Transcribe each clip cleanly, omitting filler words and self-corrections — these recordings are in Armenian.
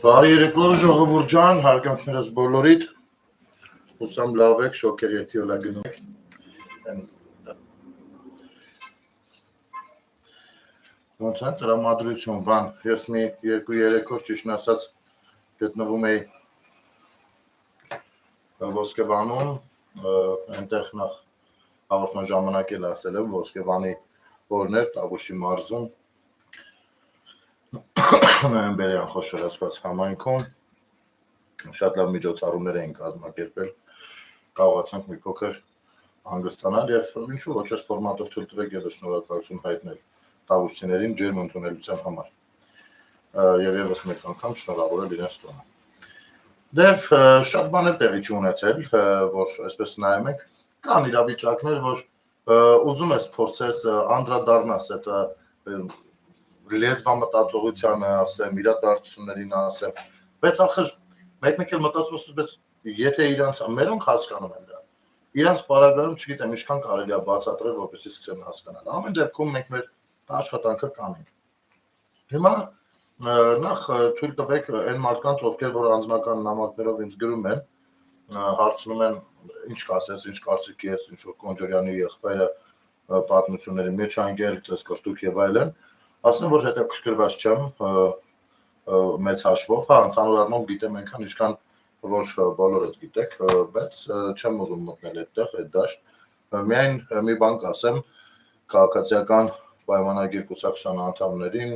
Բարի երեկո ժողովուրդ ջան, հարգանքներս բոլորիդ, հուսամ լավ եք, շոքեր երթիոլա գնում եք։ Ոնց է տրամադրություն, բան, ես մի 2-3 օր ճիշտ ասած գտնվում էի Ոսկեվանում, այնտեղ նախ հաղորդման ժամանակ էլ ասել եմ, Ոսկեվանի օրներ Տավուշի մարզում նոյեմբերյան խոշորացված համայնքում շատ լավ միջոցառումներ էին կազմակերպել, կարողացանք մի փոքր հանգստանալ եւ ինչու ոչ այս ֆորմատով թույլ տվեք եւս շնորհակալություն հայտնել տավուշցիներին ջերմ ընդունելության համար եւ եւս մեկ անգամ շնորհավորել իրենց տոնը։ Դեվ շատ բաներ տեղի չունեցել, որ այսպես նայում եք, կան իրավիճակներ, որ ուզում ես փորձես անդրադառնաս այդ լեզվամտածողությանը ասեմ, իրադարձություններին ասեմ, բայց ախր մեկ-մեկ էլ մտածում ես, բայց եթե իրանց մերոնք հասկանում են դա, իրանց պարագայում չգիտեմ ինչքան կարելի է բացատրել, որպեսզի սկսեն հասկանալ։ Ամեն դեպքում մենք մեր աշխատանքը կանենք։ Հիմա նախ թույլ տվեք այն մարդկանց, ովքեր որ անձնական նամակներով ինձ գրում են, հարցնում են ինչ կասես, ինչ կարծիք ես, ինչ որ Կոնջորյանի եղբայրը պատմությունների մեջ անգել, ցես կրտուկ եւ այլն, ասեմ որ հետաքրքրված չեմ մեծ հաշվով, հա, ընդհանուր առմամբ գիտեմ այնքան ինչքան որ բոլորդ գիտեք, բայց չեմ ուզում մտնել այդտեղ, այդ դաշտ։ Միայն մի բան կասեմ քաղաքացիական պայմանագիր կուսակցության անդամներին,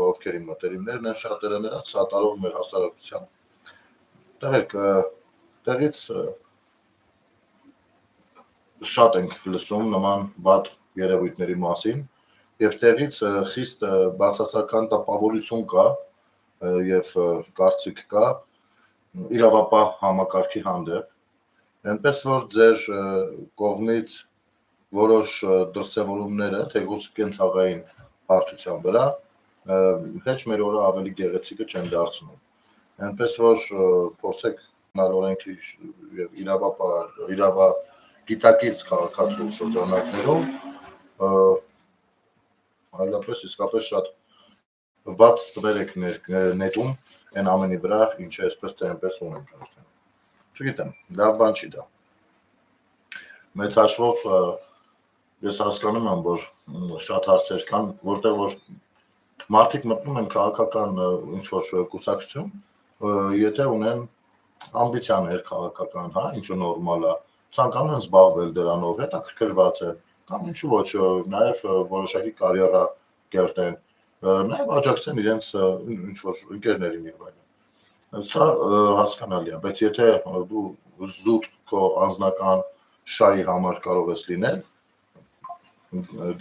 ովքեր իմ մտերիմներն են, շատերը նրանց սատարող մեր հասարակության։ Տեղից շատ ենք լսում նման վատ երևույթների մասին եւ տեղից խիստ բացասական տպավորություն կա եւ կարծիք կա իրավապահ համակարգի հանդեպ այնպես որ ձեր կողմից որոշ դրսևորումները թեկուզ կենցաղային հարթության վրա հեչ մեր օրը ավելի գեղեցիկը չեն դարձնում այնպես որ փորձեք նորորենքի եւ իրավագիտակից քաղաքացու շրջանակներում այլապես իսկապես շատ վատ տվեր եք նետում այն ամենի վրա, ինչը այսպես թե այնպես ունենք արդեն։ Չգիտեմ, լավ բան չի դա։ Մեծ հաշվով ես հասկանում եմ, որ շատ հարցեր կան, որտեղ որ մարդիկ մտնում են քաղաքական ինչ-որ կուսակցություն, եթե ունեն ամբիցիաներ քաղաքական, հա, ինչը նորմալ է, ցանկանում են զբաղվել դրանով, հետաքրքրված են, կամ ինչու ոչ, նաև որոշակի կարիերա կերտեն, նաև աջակցեն իրենց ինչ-որ ընկերներին եւ այլն։ Սա հասկանալի է, բայց եթե դու զուտ քո անձնական շահի համար կարող ես լինել,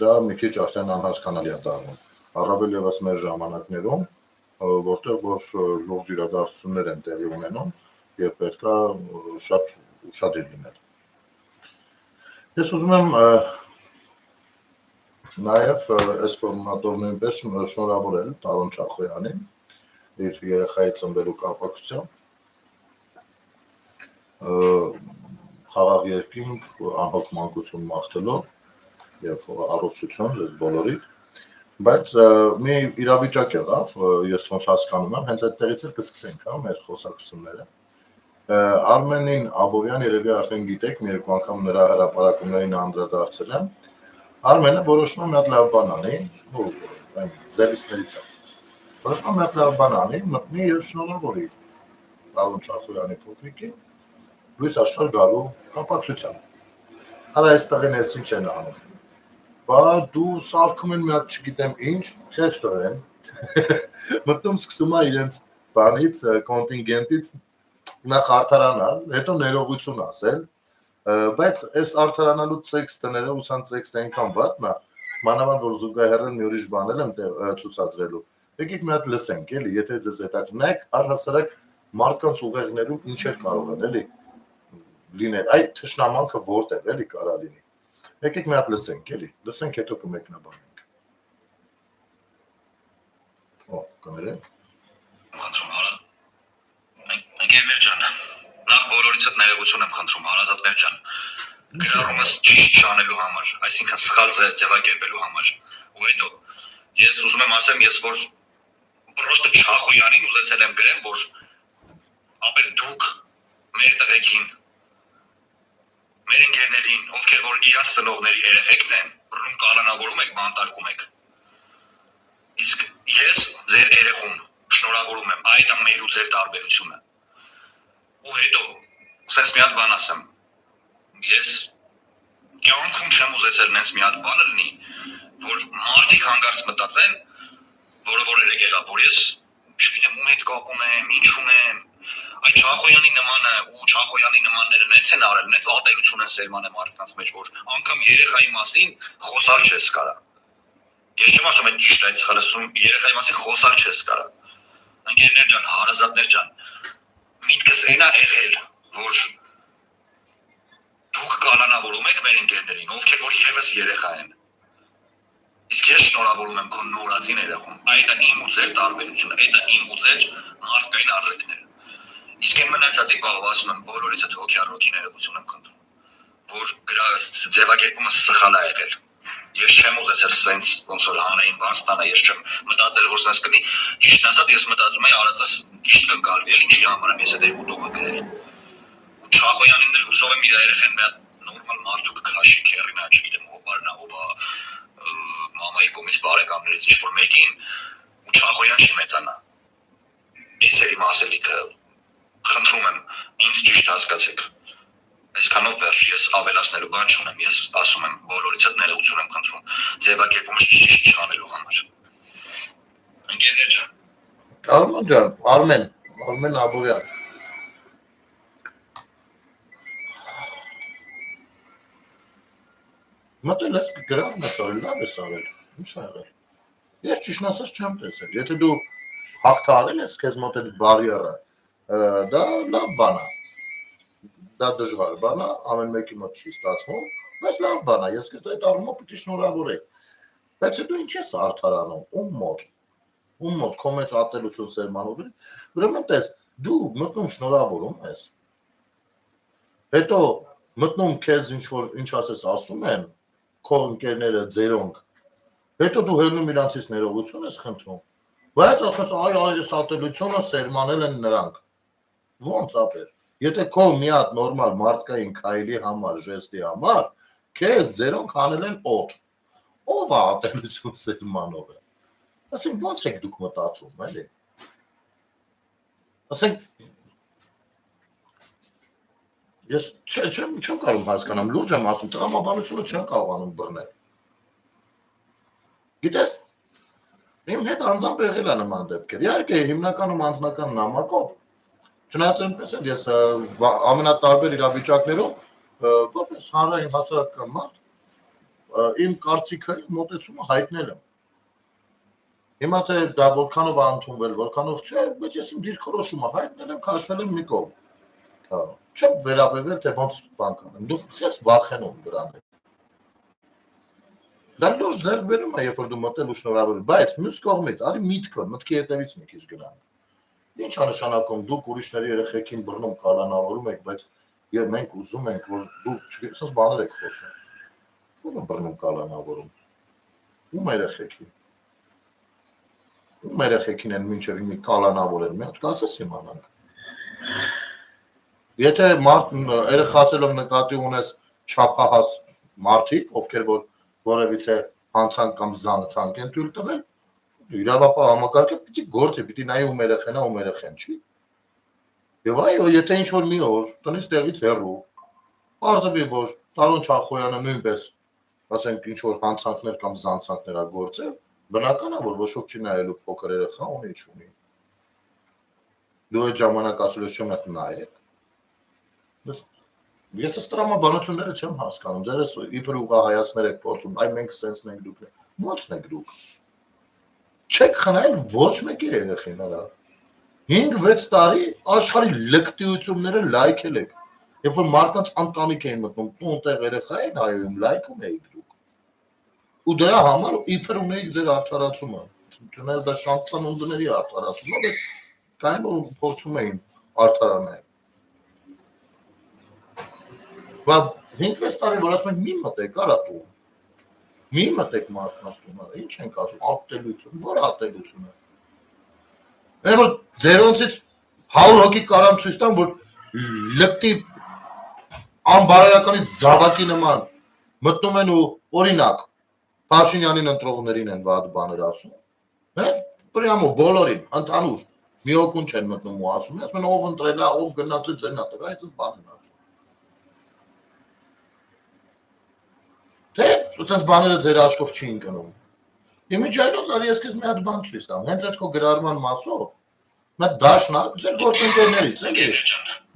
դա մի քիչ արդեն անհասկանալի է դառնում։ Առավել ևս մեր ժամանակներում, որտեղ որ լուրջ իրադարձություններ են տեղի ունենում եւ պետքա շատ ուշադիր լինել։ Ես ուզում եմ նաեւ այս ֆորմատով նույնպես շնորհավորել Տարոն Չախոյանին իր երեխայի ծնվելու կապակցությամբ խաղաղ երկինք անհոգ մանկություն մաղթելով եւ առողջություն ձեզ բոլորիդ, բայց մի իրավիճակ եղավ, ես ոնց հասկանում եմ, հենց այդտեղից էլ կսկսենք, հա, մեր խոսակցությունները։ Արմենին Աբովյան երևի արդեն գիտեք, մի երկու անգամ նրա հրապարակումներին անդրադարձել եմ։ Արմենը որոշում է մի հատ լավ բան անի, ու այն զելիստներից է։ Որոշում է մի հատ լավ բան անի, մտնի եւ շնորհավորի Տարոն Չախոյանի փոքրիկին լույս աշխարհ գալու կապակցությամբ։ Արա այստեղ են էս ինչ են անում։ Բա դու սարքում են մի հատ չգիտեմ ինչ, խեղճ տղեն։ Մտնում սկսում է իրենց բանից, կոնտինգենտից նախ արդարանալ, հետո ներողություն ասել, բայց այս արդարանալու տեքստը, ներողության տեքստը այնքան վատն է, մանավանդ որ զուգահեռել մի ուրիշ բանել եմ ցուցադրելու։ Եկեք մի հատ լսենք, էլի, եթե ձեզ հետաքրքրեք, առհասարակ մարդկանց ուղեղներում ինչեր կարող են, էլի, լինել։ Այդ թշնամանքը որտեղ էլի կարա լինի։ Եկեք մի հատ լսենք, էլի, լսենք, հետո կմեկնաբանենք։ Օ, կներեք։ Ընկերներ ջան, նախ բոլորիցդ ներողություն եմ խնդրում, հարազատներ ջան։ Գրառումս ճիշտ չանելու համար, այսինքն սխալ ձևակերպելու համար։ Ու հետո ես ուզում եմ ասեմ, ես որ պրոստը Չախոյանին ուզեցել եմ գրեմ, որ ապեր դուք մեր տղեկին, մեր ընկերներին, ովքեր որ իրաց ծնողների երեխեքն են, բռնում կալանավորում եք, բանտարկում եք։ Իսկ ես ձեր երեխուն շնորհավորում եմ, այդ է մեր ու ձեր տարբերությունը։ Ու հետո, ասես մի հատ բան ասեմ, ես կյանքում չեմ ուզեցել նենց մի հատ բանը լինի, որ մարդիկ հանգարց մտածեն, որը որ երեք եղավ, որ ես չգիտեմ ում հետ կապում եմ, ինչ ունեմ, այդ Չախոյանի նմանը ու Չախոյանի նմանները նենց են արել, նենց ատելություն են սերմանել մարդկանց մեջ, որ անգամ երեխայի մասին խոսալ չես կարա։ Ես չեմ ասում այդ ճիշտ այդ սխալը, երեխայի մասին խոսալ չես կարա։ Ընկերներ ջան, հարազատներ ջան, միտքս այն է եղել, որ դուք կալանավորում եք մեր ընկերներին, ովքեր որ եւս երեխա են։ Իսկ ես շնորհավորում եմ քո նորածին երեխուն։ Այդ է իմ ու ձեր տարբերությունը, այդ է իմ ու ձեր մարդկային արժեքները։ Իսկ այն մնացածի բաղով ասում եմ բոլորիցդ հոգի ներողություն եմ խնդրում, որ ձևակերպումը սխալ է եղել։ Ես չեմ ուզեցել սենց ոնց որ հանեին բան ստանա, ես չեմ մտածել որ սենց կլինի, ճիշտն ասած ես մտածում եի արածս ճիշտ կգալվի, էլ ինչի համար եմ ես այդ երկու տողը գրել։ Ու Չախոյանին էլ հուսով եմ իր երեխեն մի հատ նորմալ մարդու կքաշի քերին, չգիտեմ, հոբարնա, հոբա մամայի կողմից բարեկամներից ինչ-որ մեկին ու Չախոյան չի մեծանա։ Ես էլ իմ ասելիքը խնդրում եմ, ինձ ճիշտ հասկացեք։ Այսքանով վերջ, ես ավելացնելու բան չունեմ, ես ասում եմ, բոլորիցդ ներողություն եմ խնդրում, ձևակերպումը ճիշտ չանելու համար։ Ընկերներ ջան։ Արմեն ջան, Արմեն Աբովյան։ Մտել ես գրառում ես արել, լավ ես արել, ինչ ա եղել։ Ես ճիշտ ասած չեմ տեսել, եթե դու հաղթահարել ես քեզ մոտ այդ բարիերը, դա լավ բան է։ Դա դժվար բան է, ամեն մեկի մոտ չի ստացվում, բայց լավ բան է, ես քեզ այդ առումով պիտի շնորհավորեի։ Բայց դու ինչ ես արդարանում, ում մոտ քո մեջ ատելություն սերմանում, ուրեմն տես, դու մտնում շնորհավորում ես։ Հետո մտնում քեզ ինչ ասես ասում են, քո ընկերները ձերոնք։ Հետո դու հելնում իրանցից ներողություն ես խնդրում։ Բայց ասես այ այս ատելությունը սերմանել են նրանք։ Ոնց ապեր։ Եթե քո մի հատ նորմալ մարդկային քայլի համար, ժեստի համար, քեզ ձերոնք հանել են օդ։ Ով է ատելություն սերմանող է։ Ասենք ոնց եք դուք մտածում, էլի։ Ասենք ես չեմ կարող հասկանամ, լուրջ եմ ասում, տրամաբանությունը չեմ կարողանում բռնել։ Գիտես, իմ հետ անձամբ եղել է նման դեպքեր։ Իհարկե, հիմնականում անձնական նամակով, չնայած այնպես էլ ես ամենատարբեր իրավիճակներում, որպես հանրային հասարակական մարդ, իմ կարծիքը, մոտեցումը հայտնել եմ։ Հիմա թե դա որքանով է ընդունվել, որքանով չէ, բայց ես իմ դիրքորոշումը հայտնել եմ, քաշվել եմ մի կողմ։ Չեմ վերաբերվել, թե ոնց բան կանեմ, դուք ես վախենում դրանից։ Դա լուրջ ձեռքբերում է, երբ որ դու մտել ու շնորհավորել, բայց մյուս կողմից, արի միտքի հետևից մի քիչ գնանք։ Ինչ է նշանակում դուք ուրիշների երեխեքին բռնում կալանավորում եք, բայց մենք ուզում ենք, որ դուք չգիտես բաներ եք խոսում։ Ո՞վ է բռնում կալանավորում։ Ում երեխեքին։ Ում երեխեքին են մինչև մի կալանավորել, մի հատ կասես իմանանք։ Եթե երեխացելով նկատի ունես չափահաս մարդիկ, ովքեր որ որևիցե հանցանք կամ զանգցանք են թույլ տվել, իրավապահ համակարգը պիտի գործի, պիտի նայի ում երեխեն է, ում երեխեն չի։ Եվ այո, եթե ինչ-որ մի օր տնից տեղից հեռու, պարզվի, որ Տարոն Չախոյանը նույնպես, ասենք ինչ-որ հանցանքներ կամ զանգցանքներ ա գործել, բնական է, որ ոչ ոք չի նայելու փոքր երեխա ունի, չունի։ Դու այդ ժամանակ ասել ես չեմ նայեք։ Ես տրամաբանությունները չեմ հասկանում, ձերս իբր ուղղահայացներ եք փորձում, այ մենք սենսն ենք դուք, ո՞նցն եք դուք։ Չեք խնայել ոչ մեկի երեխին արա։ 5-6 տարի աշխարհի լկտիությունները լայքել եք։ Երբ որ մարդկանց ընտանիք էին մտնում, տուն-տեղ երեխա էին հայում, լայքում էիք դուք։ Ու դրա համար իբր ունեիք ձեր արդարացումը։ Չնայած դա շանտ ծնունդների արդարացումը, բայց կային որ փորձում էին արդարանալ։ Բայց 5-6 տարի որ ասում են մի մտեք արա տուն։ Մի մտեք մարդկանց տուն, ինչ ենք ասում, ատելություն, որ ատելություն է։ Որ ձերոնցից 100 հոգի կարամ ցույց տամ, որ լկտի անբարոյականի զավակի նման մտնում են ու օրինակ Փաշինյանին ընտրողներին են վատ բաներ ասում։ Պրյամո բոլորին ընդհանուր մի օգուն չեն մտնում ու ասում, ասում են ով ընտրել է, ով գնացել ձերն է տվել, այսպես բան են ասում։ Թե այդպես բաները ձեր աշխով չի ընկնում։ Իմիջայլոց արի ես քեզ մի հատ բան ցույց տամ, հենց այդ քո գրառման մասով Մատ դաշնակ ձեր գործընկերներից էլի։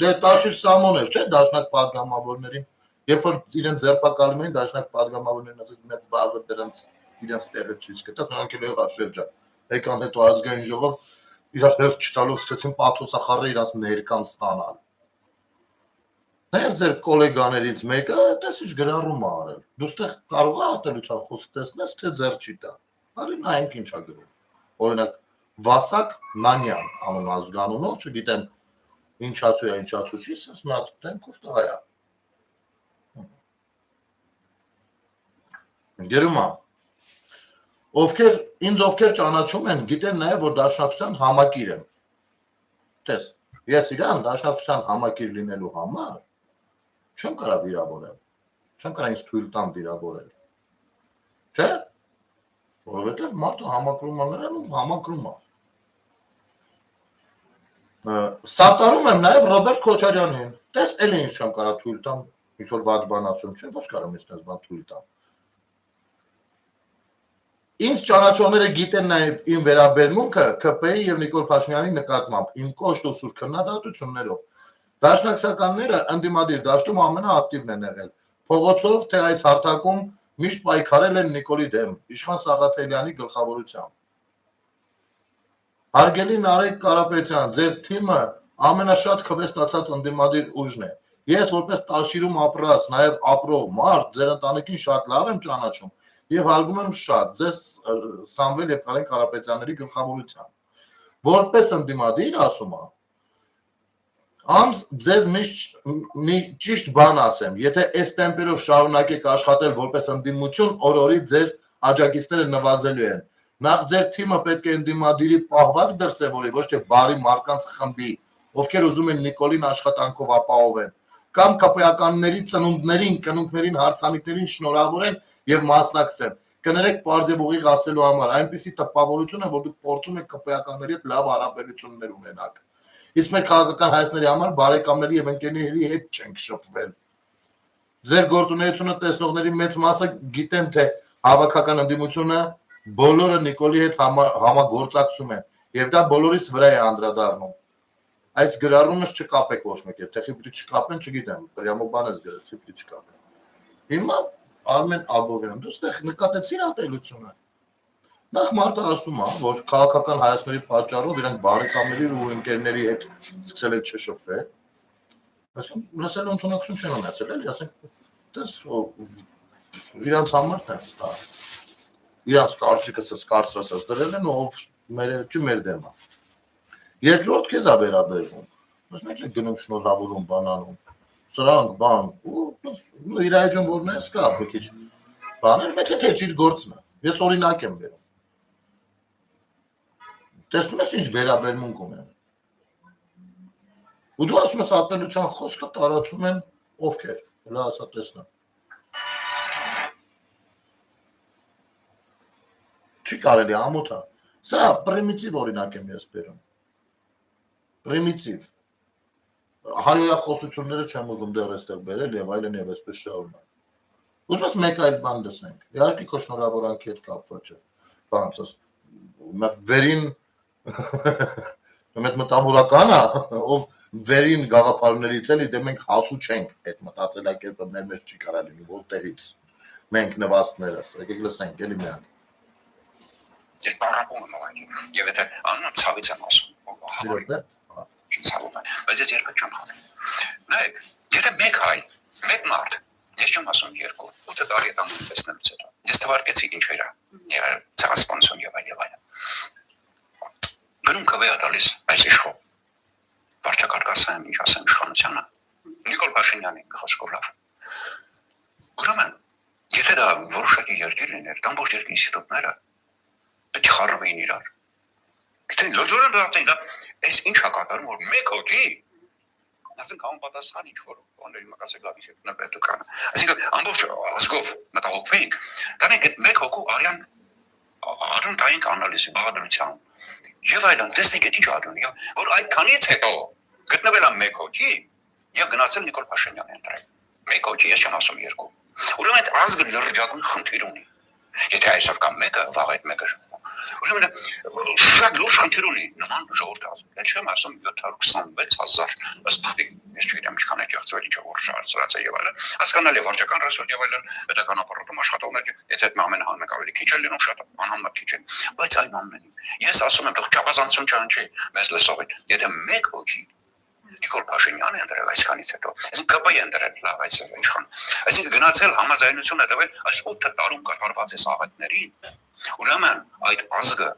Դե Տաշիր Սամոներ, չէ՞ դաշնակ падգամավորներին։ Երբ որ իրենց ձերբակալում էին դաշնակ падգամավորներն ասած մի հատ վաղը դրանց իրենց տեղը ցույց կտա, նրանք էլ եղավ շրջան։ Եկան հետո ազգային ժողով իրար հերթ չտալով սկսեցին պաթոսախառը իրանց ներկան ստանալ։ Նայես ձեր գոլեգաներից մեկը տեսիշ գրառում է արել։ Դու ստեղ կարող ես ատելության խոսք տեսնես, թե ձեր չի տա։ Արի նայենք ինչ է գրում։ Օրինակ Վասակ Մանյան անուն ազգանունով, չգիտեմ ինչացու է, ինչացու չի, ասես մի հատ դեմքով տղա է։ Գերումա ովքեր ճանաչում են, գիտեն նաև որ դաշնակցության համակիր եմ։ Տես, ես իրան դաշնակցության համակիր լինելու համար չեմ կարող վիրավորել։ Չեմ կարող ինձ թույլ տամ վիրավորել։ Չէ՞։ Որովհետև մարդը համակրում է նրան ու համակրում է։ Սատարում եմ նաև Ռոբերտ Քոչարյանին։ Տես, էլի ինձ չեմ կարող թույլ տամ, ինչ որ վատ բան ասում, չէ՞, ոչ կարող եմ ինձ բան թույլ տամ։ Ինձ ճանաչողները գիտեն նաև իմ վերաբերմունքը ԿՊ-ի եւ Նիկոլ Փաշինյանի նկատմամբ, իմ կոշտ ու սուր քննադատություններով։ Դաշնակցականները ընդդիմադիր դաշտում ամենաակտիվն են եղել։ Փողոցով թե այս հարթակում միշտ պայքարել են Նիկոլի դեմ, Իշխան Սաղաթելյանի գլխավորությամբ։ Հարգելի Նարեկ Կարապետյան, ձեր թիմը ամենաշատ քվե ստացած ընդդիմադիր ուժն է։ Ես որպես Տաշիրում ապրած, նաև ապրող մարդ, ձեր ընտանիքին շատ լավ եմ ճանաչում եւ հարգում եմ շատ ձեզ Սամվել եւ Կարեն Կարապետյանների գլխավորությամբ։ Որպես ընդդիմադիր ասում եմ, Անց ձեզ մի ճիշտ բան ասեմ, եթե այս տեմպերով շարունակեք աշխատել որպես ընդդիմություն, օր-օրի ձեր աջակիցները նվազելու են։ Նախ ձեր թիմը պետք է ընդդիմադիրի պահվածք դրսևորի, ոչ թե բարի մարդկանց խմբի, ովքեր ուզում են Նիկոլին աշխատանքով ապահովեն, կամ ԿՊ-ականների ծնունդներին, կնունքներին, հարսանիքներին շնորհավորեն եւ մասնակցեն։ Կներեք պարզ եւ ուղիղ ասելու համար, այնպիսի տպավորություն է, որ դուք փորձում եք ԿՊ-ականների հետ լավ հարաբերություններ ունենալ։ Իսկ մեր քաղաքական հայացքների համար բարեկամների եւ ընկերների հետ չենք շփվել։ Ձեր գործունեությունը տեսնողների մեծ մասը գիտեն, թե հավաքական ընդդիմությունը բոլորը Նիկոլի հետ համագործակցում են եւ դա բոլորիս վրա է անդրադառնում։ Այս գրառումս չկապեք ոչ մեկ հետ, թե խիպրի չկապեն, չգիտեմ, պրյամո բան ես գրել, խիպրի չկապեն։ Հիմա Արմեն Աբովյան, դու ստեղ նկատեցիր ատելությունը։ Նախ մարդը ասում է, որ քաղաքական հայացքների պատճառով իրանք բարեկամների ու ընկերների հետ սկսել են չշփվել։ Այսինքն լսել ընդունակություն չեն ունեցել, էլի, ասենք, դες իրանք համար տես, հա։ Իրանք կարծիքս կարծրացած դրել են, ով մեր դեմ է։ Երկրորդ քեզ է վերաբերվում։ Ոսմեջ է գնում շնորհավորում բանանում։ Սրանք բան ու իր այժմ որն է սկա, մի քիչ բաներ, մեծ է թե իր գործն է։ Ես օրինակ եմ վերում։ Տեսնում ես ինչ վերաբերմունք ունեն։ Ու դու ասում ես ատելության խոսքը տարածում են ովքեր, հələ ասա տեսնեմ։ Չի կարելի ամոթ է։ Սա պրիմիտիվ օրինակ եմ ես բերում։ Պրիմիտիվ։ Հայոյախոսությունները չեմ ուզում դեռ այստեղ բերել եւ այլն եւ այսպես շարունակ։ Ուզում ես մեկ այլ բան լսենք։ Իհարկե քո շնորհավորանքի հետ կապված չէ։ Բան ասես վերին Մեծ մտավորական է, ով վերին գաղափարներից էլի դե մենք հասու չենք այդ մտածելակերպը մեր մեջ չի կարա լինի որտեղից մենք նվաստներս եկեք լսենք էլի մի հատ Ես բառապում եմ ողջի եւ եթե անունը ցավից եմ ասում հավորը ցավում է բայց ես երկու չեմ խաղում նայեք եթե մեկ հայ մեկ մարդ ես չեմ ասում երկու 8 տարի եմ տեսնելուց հետո ես թվարկեցի ինչ էր եղել ցասպանսոն եւ այլն Գրում կվեա տալիս այս իշխող, վարչակարգասայեմ ինչ ասեմ իշխանությանը, Նիկոլ Փաշինյանի խոսքով լավ։ Ուրեմն, եթե դա որոշակի երկիր լիներ, դա ամբողջ երկրի ինստիտուտները պետք է խառնվեին իրար։ Գիտեն լոջորը դարձին դա այս ինչ հակատարում որ մեկ հոգի ասենք անպատասխան ինչ որ բաների մակասը գալիս է նպետականը այսինքն ամբողջ ազգով մտահոգվենք դրանք այդ մեկ հոգու արյուն տային անալիզի բաղադրության եւ այլն տեսնեք այդ ինչ արյուն որ այդ քանից հետո գտնվել է մեկ հոգի եւ գնացել Նիկոլ Փաշինյանը ընտրել մեկ հոգի ես չեմ ասում երկու ուրեմն այդ ազգը լրջագույն խնդիր ունի եթե այսօր կամ մեկը վաղ այդ մեկը ուրեմն շատ լուրջ խնդիր ունի նման ժողովուրդ ազգ չեմ ասում 726,000 ըստ ես չգիտեմ ինչքան է կեղծվել ինչ որ շարժած է եւ այլն հասկանալի վարչական ռեսուրս եւ այլն պետական ապարատում աշխատողներ եթե այդ ամեն հանրիկ ավելի քիչ է լինում շատ անհամար քիչ է բայց այն ամենին ես ասում եմ թող չափազանցություն չանչի մեզ լսողին եթե մեկ հոգի Նիկոլ Փաշինյանը ընտրել այսքանից հետո այսինքն ԿՊ-ը ընտրել լավ այսօր ինչքան այսինքն գնացել համաձայնություն է տվել այս 8 տարում կատարված է սաղետներին ուրեմն այդ ազգը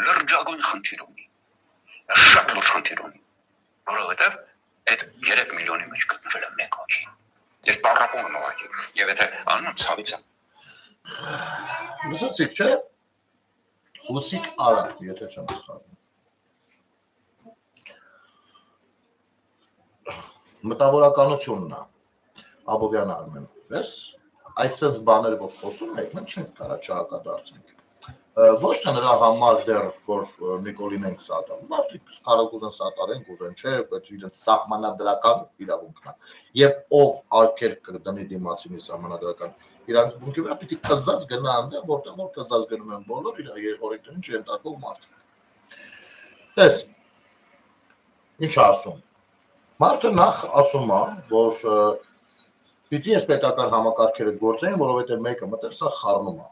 լրջագույն խնդիր ունի շատ լուրջ խնդիր ունի որովհետև այդ 3 միլիոնի մեջ գտնվել է մեկ հոգի ես տարապում եմ ուղղակի եւ եթե անում ցավից եմ լսեցիք չէ ուսիկ արա եթե չեմ սխալվում մտավորականությունն է Աբովյան Արմեն ես այսպես բաները որ խոսում եք մենք չենք կարա չհակադարձենք ոչ թե նրա համար դեռ որ Նիկոլին ենք սատար մարդիկ կարող ուզեն սատարեն կուզեն չէ պետք է իրենց սահմանադրական իրավունքն է եւ ով արկել կդնի դիմացինի սահմանադրական իրավունքի վրա պիտի կզած գնա այնտեղ որտեղ որ կզած գնում են բոլոր իր օրենքներին չընդարկող մարդիկ տես ինչ ասում Մարդը նախ ասում է, որ պիտի այս պետական համակարգերը գործեն, որովհետև մեկը մտել սա խառնում է։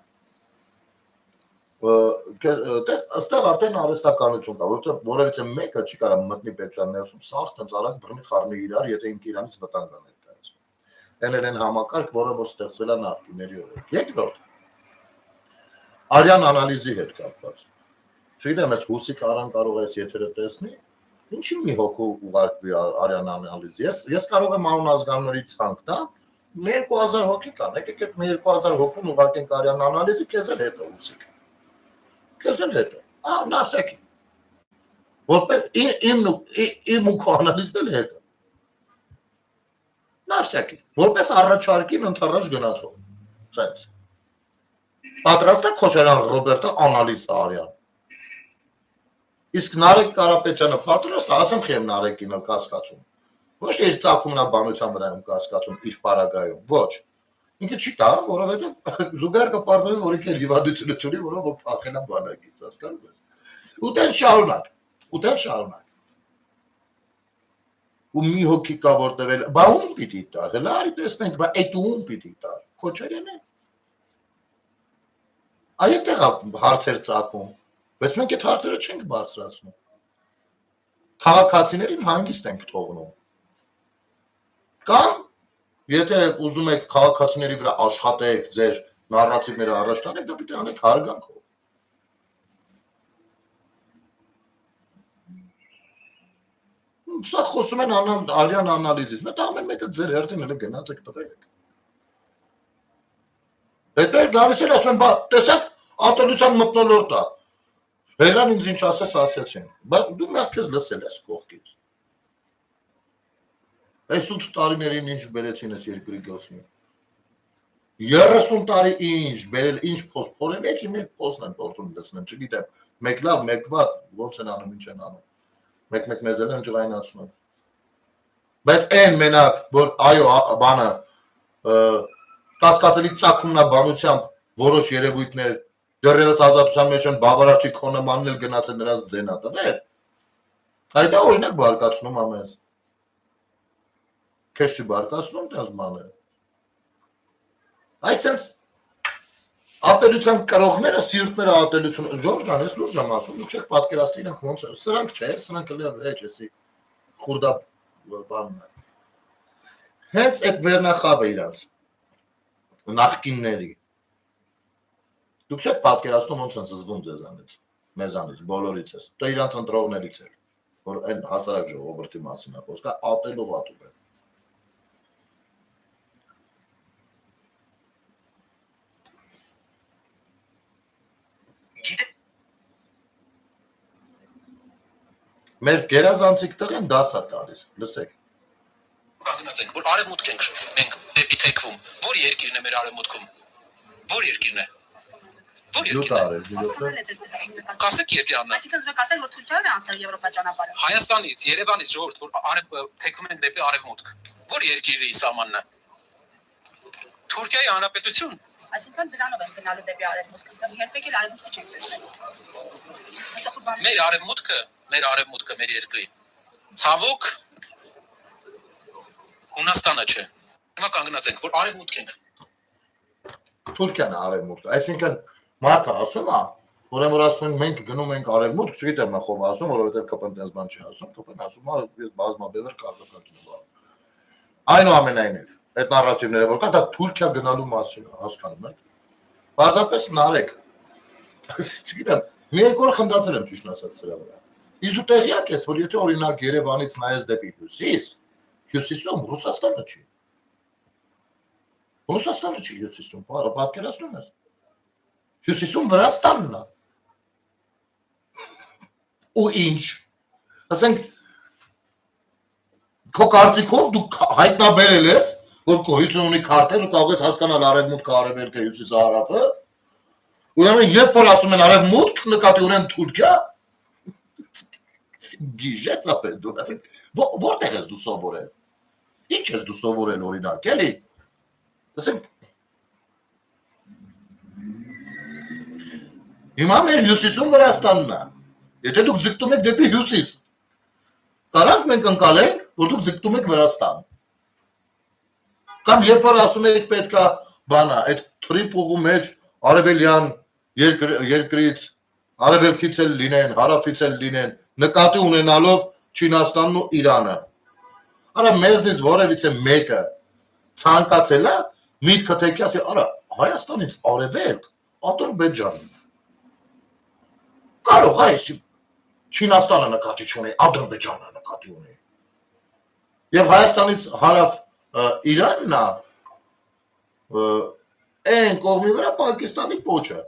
Այստեղ արդեն արհեստականություն կա, որովհետև որևիցե մեկը չի կարող մտնի պետության ներսում, սաղ տենց արագ բռնի խառնի իրար, եթե ինքը իրանից վտանգ է ներկայացնում։ Այն համակարգ, որը որ ստեղծվել է նախկինների օրոք։ Երկրորդ արյան անալիզի հետ կապված։ Չգիտեմ, այս Հուսիկ Արան կարող է այս եթերը տեսնի Ինչի մի հոգու ուղարկվի արյան անալիզ ես կարող եմ անուն ազգանունների ցանկ տա 2000 հոգի կան եկեք այդ 2000 հոգուն ուղարկենք արյան անալիզի քեզ էլ հետո ուսիկ քեզ էլ հետո նասակի որպես իմ ու անալիզն էլ հետո նասակի որպես առաջարկին ընթառաջ գնացող ցած պատրաստ է Քոչարյան Ռոբերտը անալիզ արյան Իսկ Նարեկ Կարապետյանը պատրաստ է, ասենք եմ Նարեկին կասկածում։ Ոչ թե իր ծագումնաբանության վրա եմ կասկածում իր պարագայում, ոչ։ Ինքը չի տա, որովհետև զուգահեռ կպարզվի, որ ինքը լիվադությունը չունի, որով որ փախել է բանակից, հասկանում ես։ Ուտեն շարունակ։ Ու մի հոգի կա որ տվել, բա ում պիտի տար, հələ արի տեսնենք, բա այդ ում պիտի տար, Քոչարյանն է։ Այդտեղ հարցեր ծագում Բայց մենք այդ հարցերը չենք բարձրացնում։ Քաղաքացիներին հանգիստ ենք թողնում։ Կամ եթե ուզում եք քաղաքացիների վրա աշխատեք, ձեր նարատիվները առաջ տանեք, դա պիտի անեք հարգանքով։ Սա խոսում են արյան անալիզից, մեկ ամեն մեկը ձեր հերթին էլ գնաց եք տվեք։ Հետո գալիս են ասում են, բա տեսեք, ատելության մթնոլորտ է։ Հելան ինձ ինչ ասես ասեցին, բայց դու մի հատ քեզ լսել ես կողքից։ Այս 8 տարիներին ինչ բերեցին այս երկրի գլխին։ 30 տարի ինչ բերել, ինչ փոստ փորել եք, իմ փոստն են փորձում լցնեն, չգիտեմ, մեկ լավ, մեկ վատ, ոնց են անում, ինչ են անում։ Մեկ մեզ են ջղայնացնում։ Բայց այն մենակ, որ այո, բանը կասկածելի ծագումնաբանությամբ որոշ երևույթներ Դեռևս ազատության մեջ են բավարար չի քո նմանն էլ գնացել նրանց զենա տվել։ Այդ օրինակ բարկացնում ամենս։ Քեզ չի բարկացնում դες բաները։ Այսինքն ատելության կրողները, սիրտները ատելություն, Ժորժ ջան, ես լուրջ եմ ասում, դուք չեք պատկերացնի իրենք ոնց է։ Սրանք չէ, սրանք էլ է, էսի խուրդա բանն է։ Հենց այդ վերնախավը իրանց նախկինների Դուք չեք պատկերացնում ոնց են զզվում ձեզանից, մեզանից, բոլորից ես, դա իրանց ընտրողներից էր, որ այն հասարակ ժողովրդի մասին է խոսքը, ատելով ատում է։ Մեր գերազանցիկ տղեն 10 տարի, լսեք։ Կանգնած ենք, որ արևմուտք ենք մենք դեպի թեքվում։ Որ երկիրն է մեր արևմուտքում։ Որ երկիրն է։ Որ երկիրն է։ Կասեք երկիրանն է։ Այսինքն զուգ ասել, որ Թուրքիայով է անցել Եվրոպա ճանապարհը։ Հայաստանից, Երևանից ժողովուրդ, որ թեքվում են դեպի արևմուտք։ Որ երկիրի սահմանն է։ Թուրքիայի հանրապետություն։ Այսինքն դրանով են գնալու դեպի արևմուտք։ Երբեք էլ արևմուտքը չենք տեսնել։ Մեր արևմուտքը, մեր երկրի։ Ցավոք Հունաստանը չէ։ Հիմա կանգնած ենք, որ արևմուտք ենք։ Թուրքիան արևմուտք։ Այսինքն մարդը ասում է, որ ասում են մենք գնում ենք արևմուտք, չգիտեմ նա խով ասում, որովհետև ԿՊ-ն դες բան չի ասում, ԿՊ-ն ասում է ես բազմաբևեռ կարգակացում եմ։ Այնուամենայնիվ, այդ նարատիվները որ կա, դա Թուրքիա գնալու մասին է, հասկանում եք։ Բացապես նարեք։ Չգիտեմ, մի երկու օր խնդացել եմ ճիշտ ասած սրա վրա։ Իսկ դու տեղյակ ես, որ եթե օրինակ Երևանից նայես դեպի հյուսիս, հյուսիսում Ռուսաստանը չի։ Ռուսաստանը չի հյուսիսում, պատկերացնում ես։ Հյուսիսում Վրաստանն է։ Ու ինչ։ Ասենք քո կարծիքով դու հայտնաբերել ես, որ գոյություն ունի քարտեզ ու կարող ես հասկանալ արևմուտքը, արևելքը, հյուսիսը, հարավը։ Ուրեմն երբ որ ասում են արևմուտք, նկատի ունեն Թուրքիա։ Գիժեց ապել դու, ասենք որտեղ ես դու սովորել։ Ինչ ես դու սովորել օրինակ, էլի։ Ասենք հիմա մեր հյուսիսում Վրաստանն է։ Եթե դուք ձգտում եք դեպի հյուսիս, կարանք մենք ընկալենք, որ դուք ձգտում եք Վրաստան։ Կամ երբ որ ասում եք պետքա բանա, այդ թրիփուղու մեջ արևելյան երկրից, արևելքից էլ լինեն, հարավից էլ լինեն, նկատի ունենալով Չինաստանն ու Իրանը։ Արա մեզնից որևիցե մեկը ցանկացել է միտքը թեքյա, արա Հայաստանից արևելք, Ադրբեջան։ Կարող այս Չինաստանը նկատի չունի, Ադրբեջանը նկատի ունի։ Եվ Հայաստանից հարավ Իրանն է, այն կողմի վրա Պակիստանի պոչը։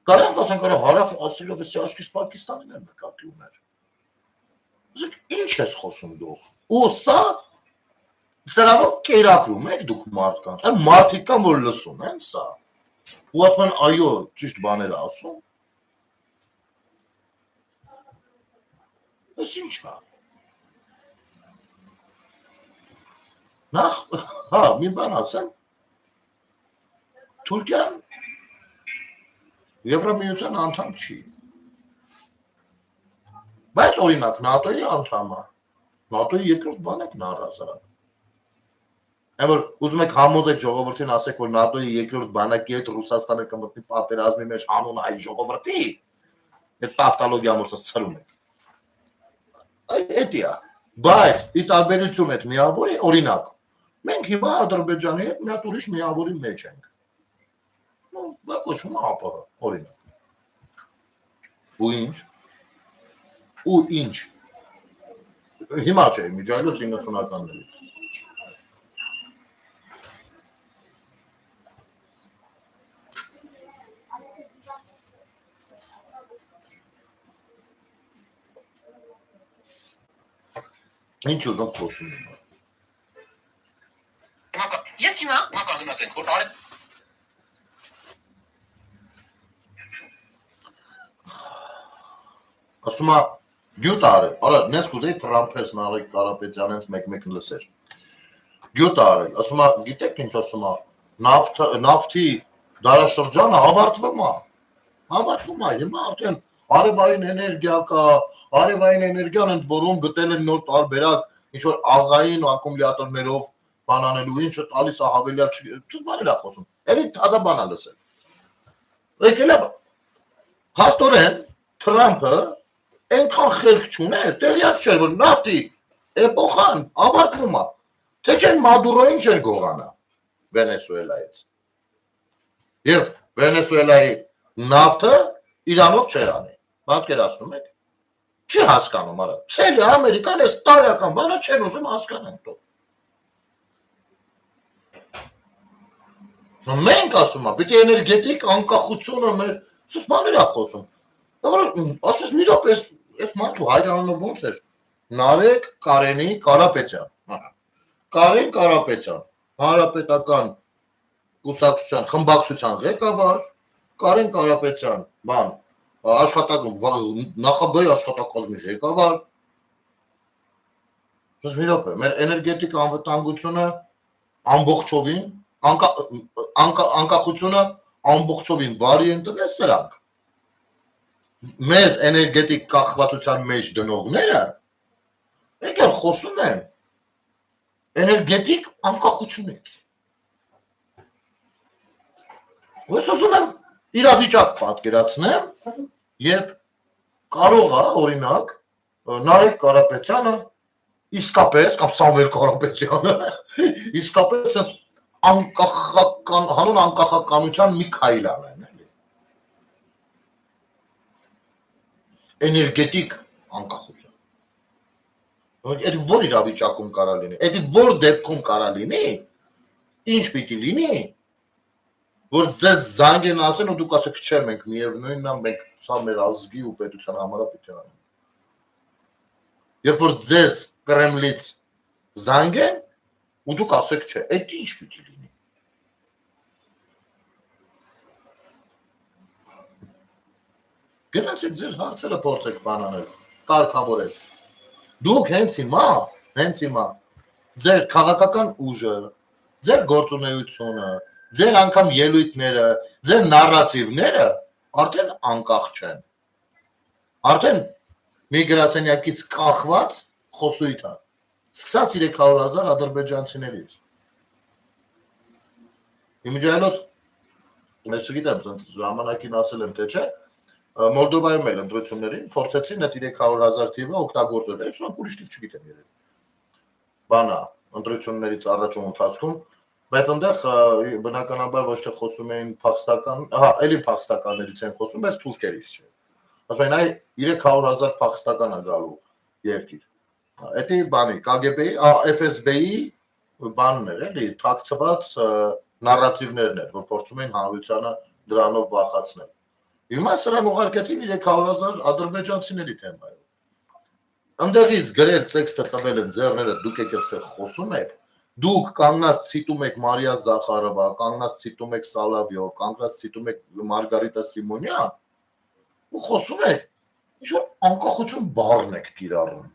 Կարանք ասենք արա հարավ ասելով էսի աչքից Պակիստանին էլ նկատի ուներ։ Ասենք ինչ ես խոսում դու։ Ու սա սրանով կերակրում եք դուք մարդկանց։ Այն մարդիկ կան, որ լսում են սա։ Ու ասում են այո, ճիշտ բաներ ասում։ Այս ինչ է։ Նախ, հա, մի բան ասեմ։ Թուրքիան Եվրամիության անդամ չի։ Բայց օրինակ ՆԱՏՕ-ի անդամ է։ ՆԱՏՕ-ի երկրորդ բանակն է առհասարակ։ Այն որ ուզում եք համոզեք ժողովրդին ասեք, որ ՆԱՏՕ-ի երկրորդ բանակի հետ Ռուսաստանը կմտնի պատերազմի մեջ անուն այ ժողովրդի։ Այդ տավտալոգիա մորսած ցրում եք։ Էդի է։ Բայց ի տարբերություն այդ միավորի, օրինակ, մենք հիմա Ադրբեջանի հետ մի հատ ուրիշ միավորի մեջ ենք։ Դա կոչվում է ԱՊՀ, օրինակ։ Ու ինչ։ Հիմա չէ, միջայլոց 90-ականներից։ Ինչ ուզում խոսում եմ։ Ես հիմա կանգնած ենք, որ Ասում է գյուտ արել, արա նես կուզեի Թրամփես Նարեկ Կարապետյանից մեկ-մեկ լսեր։ Գյուտ արել, ասում է գիտեք ինչ ասում է, նավթի դարաշրջանը ավարտվում է, հիմա արդեն արևային էներգիա կա, արևային էներգիան ընդ որում գտել են նոր տարբերակ, ինչ որ աղային ու ակումուլյատորներով բանանելու, ինչը տալիս է հավելյալ բաներ է խոսում, էլի թազա բան է լսել։ Եկել է հաստորեն Թրամփը այնքան խելք չուներ, տեղյակ չէր, որ նավթի էպոխան ավարտվում է, թե չեն Մադուրոին չէր գողանա Վենեսուելայից։ Եվ Վենեսուելայի նավթը Իրանով չէր անի, պատկերացնում եք։ Չի հասկանում, արա, ցելի Ամերիկան էս տարյական բանը չեն ուզում հասկանեն դու։ Մենք ասում ենք, պիտի էներգետիկ անկախությունը մեր սուս բաներ է խոսում։ Ասես մի րոպե Ես մարդու հայրանը ոնց էր Նարեկ Կարենի Կարապետյան Կարեն Կարապետյան հանրապետական կուսակցության խմբակցության ղեկավար Կարեն Կարապետյան բան նախագահի աշխատակազմի ղեկավար մի րոպե մեր էներգետիկ անվտանգությունը ամբողջովին անկախությունը ամբողջովին բարի են տվել սրանք մեզ էներգետիկ կախվածության մեջ դնողները եկել խոսում են էներգետիկ անկախությունից ես ուզում եմ իրավիճակ պատկերացնեմ երբ կարող է օրինակ Նարեկ Կարապետյանը իսկապես կամ Սամվել Կարապետյանը իսկապես անկախական հանուն անկախականության մի քայլ անեն էներգետիկ անկախություն այդ որ իրավիճակում կարա լինի այդ որ դեպքում կարա լինի ինչ պիտի լինի որ ձեզ զանգ են ասեն ու դուք ասեք չէ մենք միևնույնն է մենք սա մեր ազգի ու պետության համար պիտի անենք երբ որ ձեզ Կրեմլից զանգ են ու դուք ասեք չէ այդ ինչ պիտի լինի գնացեք ձեր հարցերը փորձեք բանանել կարգավորել դուք հենց հիմա ձեր քաղաքական ուժը ձեր գործունեությունը ձեր անգամ ելույթները ձեր նարատիվները արդեն անկախ չեն արդեն մի գրասենյակից կախված խոսույթ է սկսած 300,000 ադրբեջանցիներից իմիջայլոց ես չգիտեմ ժամանակին ասել եմ թե չէ Մոլդովայում էլ ընտրություններին փորձեցին այդ 300,000 թիվը օգտագործել այս ուրիշ թիվ չգիտեմ երևի բանա ընտրություններից առաջում ընթացքում բայց այնտեղ բնականաբար ոչ թե խոսում էին փախստական էլի փախստականներից են խոսում բայց թուրքերից չէ ասում են այ 300,000 փախստական է գալու երկիր Էդի բանի KGB-ի, FSB-ի բաններ էլի, թաքցված նարատիվներն էր, որ փորձում էին հանրությանը դրանով վախացնել։ Հիմա սրան ուղարկեցին 300,000 ադրբեջանցիների թեմայով։ Ընդեղից գրել տեքստը տվել են ձեռները, դուք եք այստեղ խոսում եք, դուք կանգնած ցիտում եք Մարիա Զախարովա, կանգնած ցիտում եք Սալավյով, կանգնած ցիտում եք Մարգարիտա Սիմոնյան, ու խոսում եք, ինչ-որ անկախություն բառն եք կիրառում։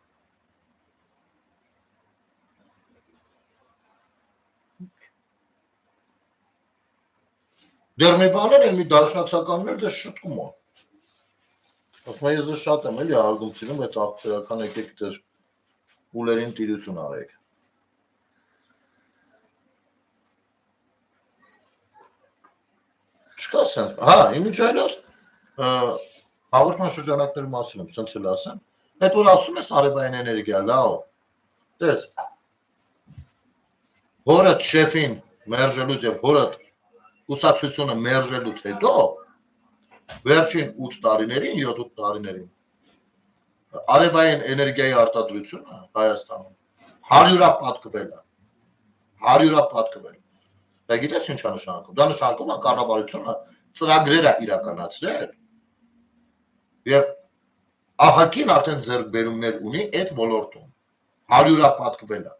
Դեռ մի բաներ են, մի դաշնակցականներ դες շտկում է։ Ասում եմ, ես շատ եմ էլի արգում սիրում, բայց աղբերական եկեք դեր ուլերին տիրություն արեք։ Չկա սենց, հա, իմիջայլոց հաղորդման շրջանակների մասին եմ, սենց էլ ասեմ, այդ որ ասում ես արևային էներգիա, լավ, դες, հորդ շեֆին մերժելուց և հորդ կուսակցությունը մերժելուց հետո վերջին 8 տարիներին, 7-8 տարիներին արևային էներգիայի արտադրությունը Հայաստանում 100-ա պատկվել։ Դա գիտես ինչ է նշանակում։ Դա նշանակում է կառավարությունը ծրագրեր է իրականացրել եւ ահագին արդեն ձեռքբերումներ ունի այդ ոլորտում 100-ա պատկվել է։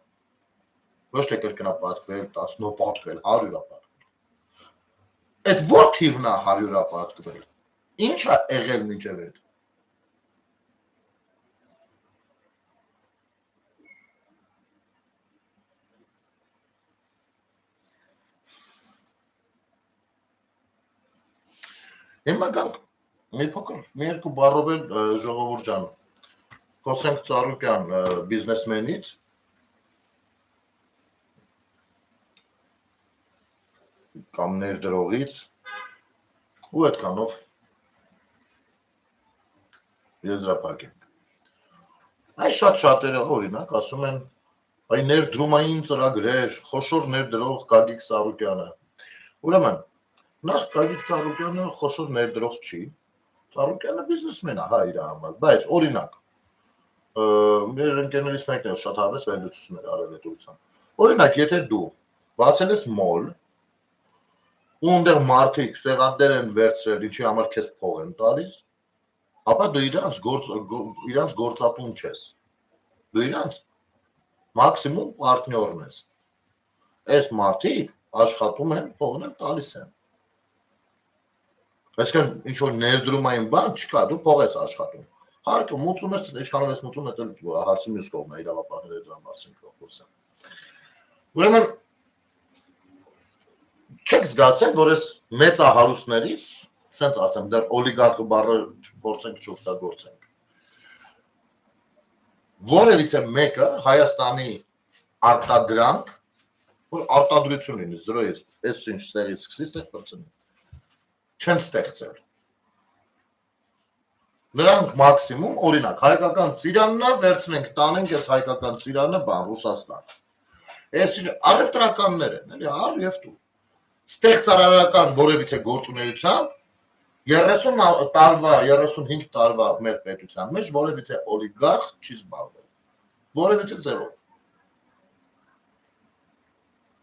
Ոչ թե կրկնա պատկվել, 10-ը պատկվել, 100-ա պատկվել։ Այդ որ թիվն է 100-ա պատկվել։ Ինչ է եղել մինչև այդ։ Հիմա գանք մի փոքր մի երկու բառով էլ ժողովուրդ ջան խոսենք Ծառուկյան բիզնեսմենից կամ ներդրողից ու այդքանով եզրափակենք։ Այ շատ-շատերը օրինակ ասում են այ ներդրումային ծրագրեր, խոշոր ներդրող Գագիկ Ծառուկյանը։ Ուրեմն նախ Գագիկ Ծառուկյանը խոշոր ներդրող չի, Ծառուկյանը բիզնեսմեն է, հա իր համար, բայց օրինակ մեր ընկերներից մեկն է շատ հավես վերլուծություններ արել այդ ուղղությամբ։ Օրինակ, եթե դու բացել ես մոլ, ու այնտեղ մարդիկ սեղաններ են վերցրել, ինչի համար քեզ փող են տալիս, ապա դու իրանց գործատուն չես։ Դու իրանց մաքսիմում պարտնյորն ես։ Այս մարդիկ աշխատում են, փողն են տալիս են։ Այսինքն ինչ-որ ներդրումային բան չկա, դու փող ես աշխատում։ Հարկը մուծում ես, ինչքանով ես մուծում, դա հարցի մյուս կողմն է, իրավապահները դրա մասին խոսեն։ Ուրեմն չեք զգացել, որ այս մեծահարուստներից, ասենց ասեմ, դեռ օլիգարխը բառը փորձենք չօգտագործենք։ Որևիցե մեկը Հայաստանի արտադրանք, որ արտադրություն լինի 0-ից, այս ինչ ստեղից սկսի, ստեղ բրցնի, չեն ստեղծել։ Նրանք մաքսիմում, օրինակ, հայկական ծիրաննա վերցնենք, տանենք այս հայկական ծիրանը բան, Ռուսաստան։ Այս առևտրականներ են, էլի, առ և տուր։ Ստեղծարարական որևիցե գործունեությամբ 30 տարվա, 35 տարվա մեր պետության մեջ որևիցե օլիգարխ չի զբաղվել։ Որևիցե ձևով։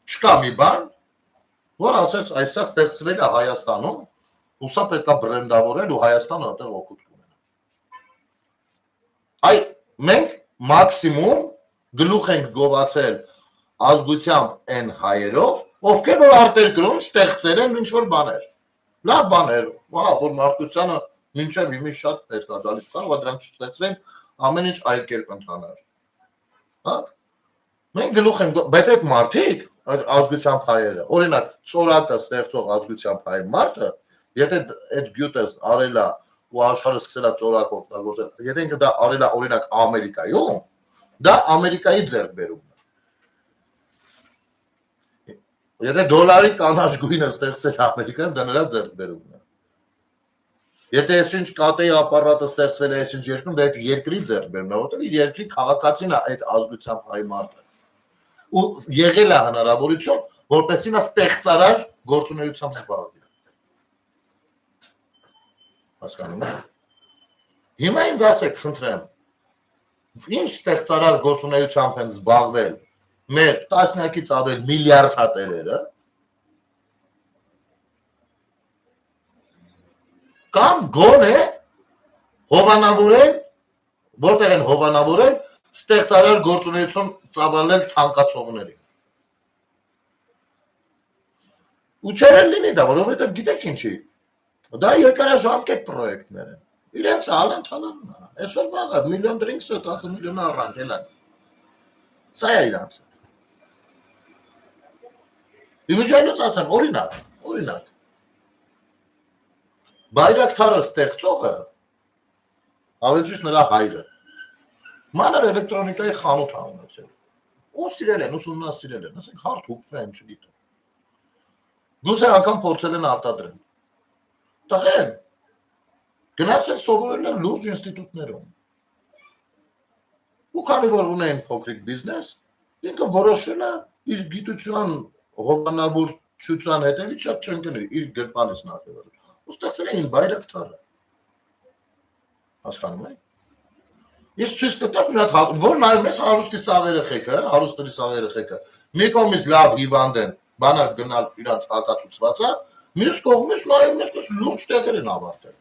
Չկա մի բան, որ ասես այսա ստեղծվել է Հայաստանում, ուսա պետք է բրենդավորել ու Հայաստանը այդտեղ օգուտ կունենա։ Այ մենք մաքսիմում գլուխ ենք գովացել ազգությամբ այն հայերով, ովքեր որ արտերկրում ստեղծել են ինչ-որ բաներ։ Լավ բաներ, որ մարդկությանը մինչև հիմի շատ պետք է դալիս, կարող է դրանք չստեղծեն, ամեն ինչ այլ կերպ ընթանար։ Հա։ Մենք գլուխ ենք, բայց այդ մարդիկ, ազգությամբ հայերը, օրինակ, ծորակը ստեղծող ազգությամբ հայ մարդը, եթե այդ գյուտը արել է ու աշխարհը սկսել է ծորակ օգտագործել, եթե ինքը դա արել է օրինակ Ամերիկայում, դա Ամերիկայի ձեռքբերումն է։ Եթե դոլարի կանաչ գույնը ստեղծել Ամերիկայում, դա նրա ձեռքբերումն է։ Եթե այսինչ կատեի ապարատը ստեղծվել է այսինչ երկրում, դա այդ երկրի ձեռքբերումն է, որտեղ իր երկրի քաղաքացին է այդ ազգությամբ հայ մարդը։ Ու եղել է հնարավորություն, որպեսզի նա ստեղծարար գործունեությամբ զբաղվի։ Հասկանում եք։ Հիմա ինձ ասեք, խնդրեմ, ինչ ստեղծարար գործունեությամբ են զբաղվել մեր տասնյակից ավել միլիարդ հատերերը, կամ գոնե հովանավորել, որտեղ են հովանավորել, ստեղծարար գործունեություն ծավալել ցանկացողներին։ Ու չէր լինի դա, որովհետև գիտեք ինչի, դա երկարաժամկետ պրոյեկտներ են, իրենց ալն-թալանն է, այսօր վաղը միլիոն դրինքս 10 միլիոն առանք, էլ է, սա է իրանց։ Իմիջայլոց ասեմ, օրինակ, Բայրակթարը ստեղծողը, ավելի ճիշտ նրա հայրը, մանր էլեկտրոնիկայի խանութ է ունեցել, ու սիրել են, ուսումնասիրել են, ասենք հարթ հուկվեն, չգիտեմ, գուցե անգամ փորձել են արտադրել, տղեն, գնացել սովորել են լուրջ ինստիտուտներում, ու քանի որ ունեն փոքրիկ բիզնես, ինքը որոշել է իր գիտության հովանավորչության հետևից շատ չընկնել, իր գրպանից նախևել, ու ստեղծել էին բայրակթարը, հասկանում եք։ Ես ցույց կտամ մի հատ, որ նայում ես հարուստի սաղ երեխեքը, մի կողմից լավ հիվանդ են, բանակ գնալ իրանց հակացուցվածա, մյուս կողմից նայում ես լուրջ տեղեր են ավարտել։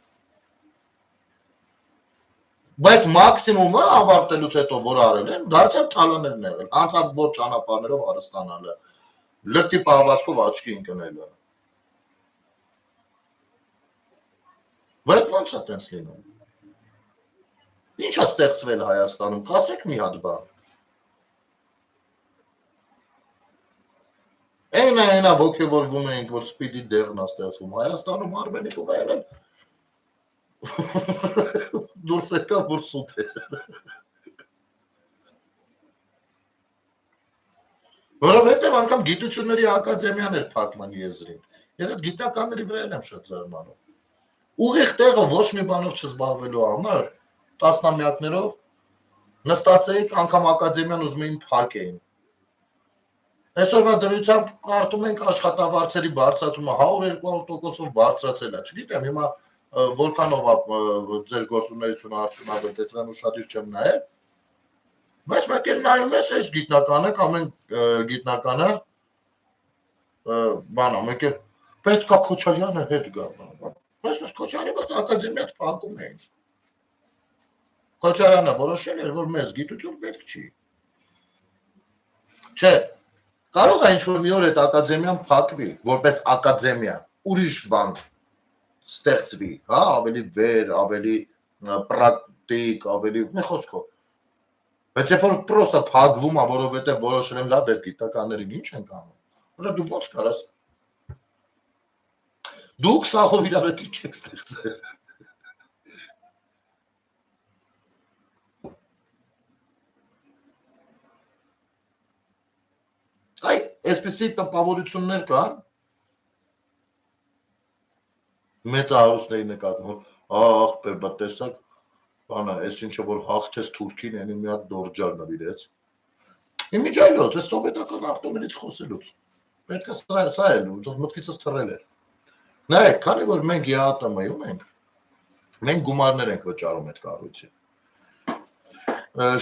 Բայց մաքսիմումը ավարտելուց հետո որ արել են, դարձյալ թալաներն եղել, անցավ որ ճանապարհներով հարստանալը, լկտի պահվածքով աչքի ընկնելը։ Բայց ո՞նց է տենց լինում։ Ինչ է ստեղծվել Հայաստանում, կասեք մի հատ բան։ Այնա ոգևորվում ենք, որ սպիդի դեղն է ստեղծվում Հայաստանում, Արմենիկով այլն դուրս եկավ, որ սուտ է։ Որովհետև անգամ գիտությունների ակադեմիան էր փակման եզրին։ Ես այդ գիտականների վրա եմ շատ զարմանում։ Ուղիղ տեղը ոչ մի բանով չզբաղվելու համար տասնամյակներով նստած էիք, անգամ ակադեմիան ուզում էին փակեին։ Այսօրվա դրությամբ կարդում ենք աշխատավարձերի բարձրացումը 100-200%-ով բարձրացել է։ Չգիտեմ, հիմա որքանով ձեր գործունեությունը արդյունավետ է, դրան ուշադիր չեմ նայել։ Բայց մեկ էլ նայում ես այս գիտնականը, կամ այն գիտնականը բանա, մեկ էլ պետք է Քոչարյանը հետ գա։ Բայց Քոչարյանը ակադեմիա փակում էին։ Քոչարյանը որոշել էր, որ մեզ գիտություն պետք չի։ Չէ, կարող է ինչ-որ մի օր այդ ակադեմիան փակվի, որպես ակադեմիա, ուրիշ բան ստեղծվի, հա, ավելի վեր, ավելի պրակտիկ, ավելի մի խոսքով։ Բայց երբ որ պրոստը փակվում է, որովհետև որոշել են լավ այդ գիտականներին ինչ են անում, որ դու ո՞նց կարաս։ Դուք սախով իրար հետ ինչ եք ստեղծել։ Այ, այսպիսի տպավորություններ կան, մեծ հարուստների նկատմամբ, ախ, բա տեսակ, բանը, այս ինչը որ հաղթես Թուրքին, այնի մի հատ դորջար նվիրեց։ Իմիջայլոց, այս սովետական ավտոներից խոսելուց, պետք է սա էլ, մտքիցս թռել էր։ Նայեք, քանի որ մենք ԵԱՏՄ-ում ենք, մենք գումարներ ենք վճարում այդ կառույցին։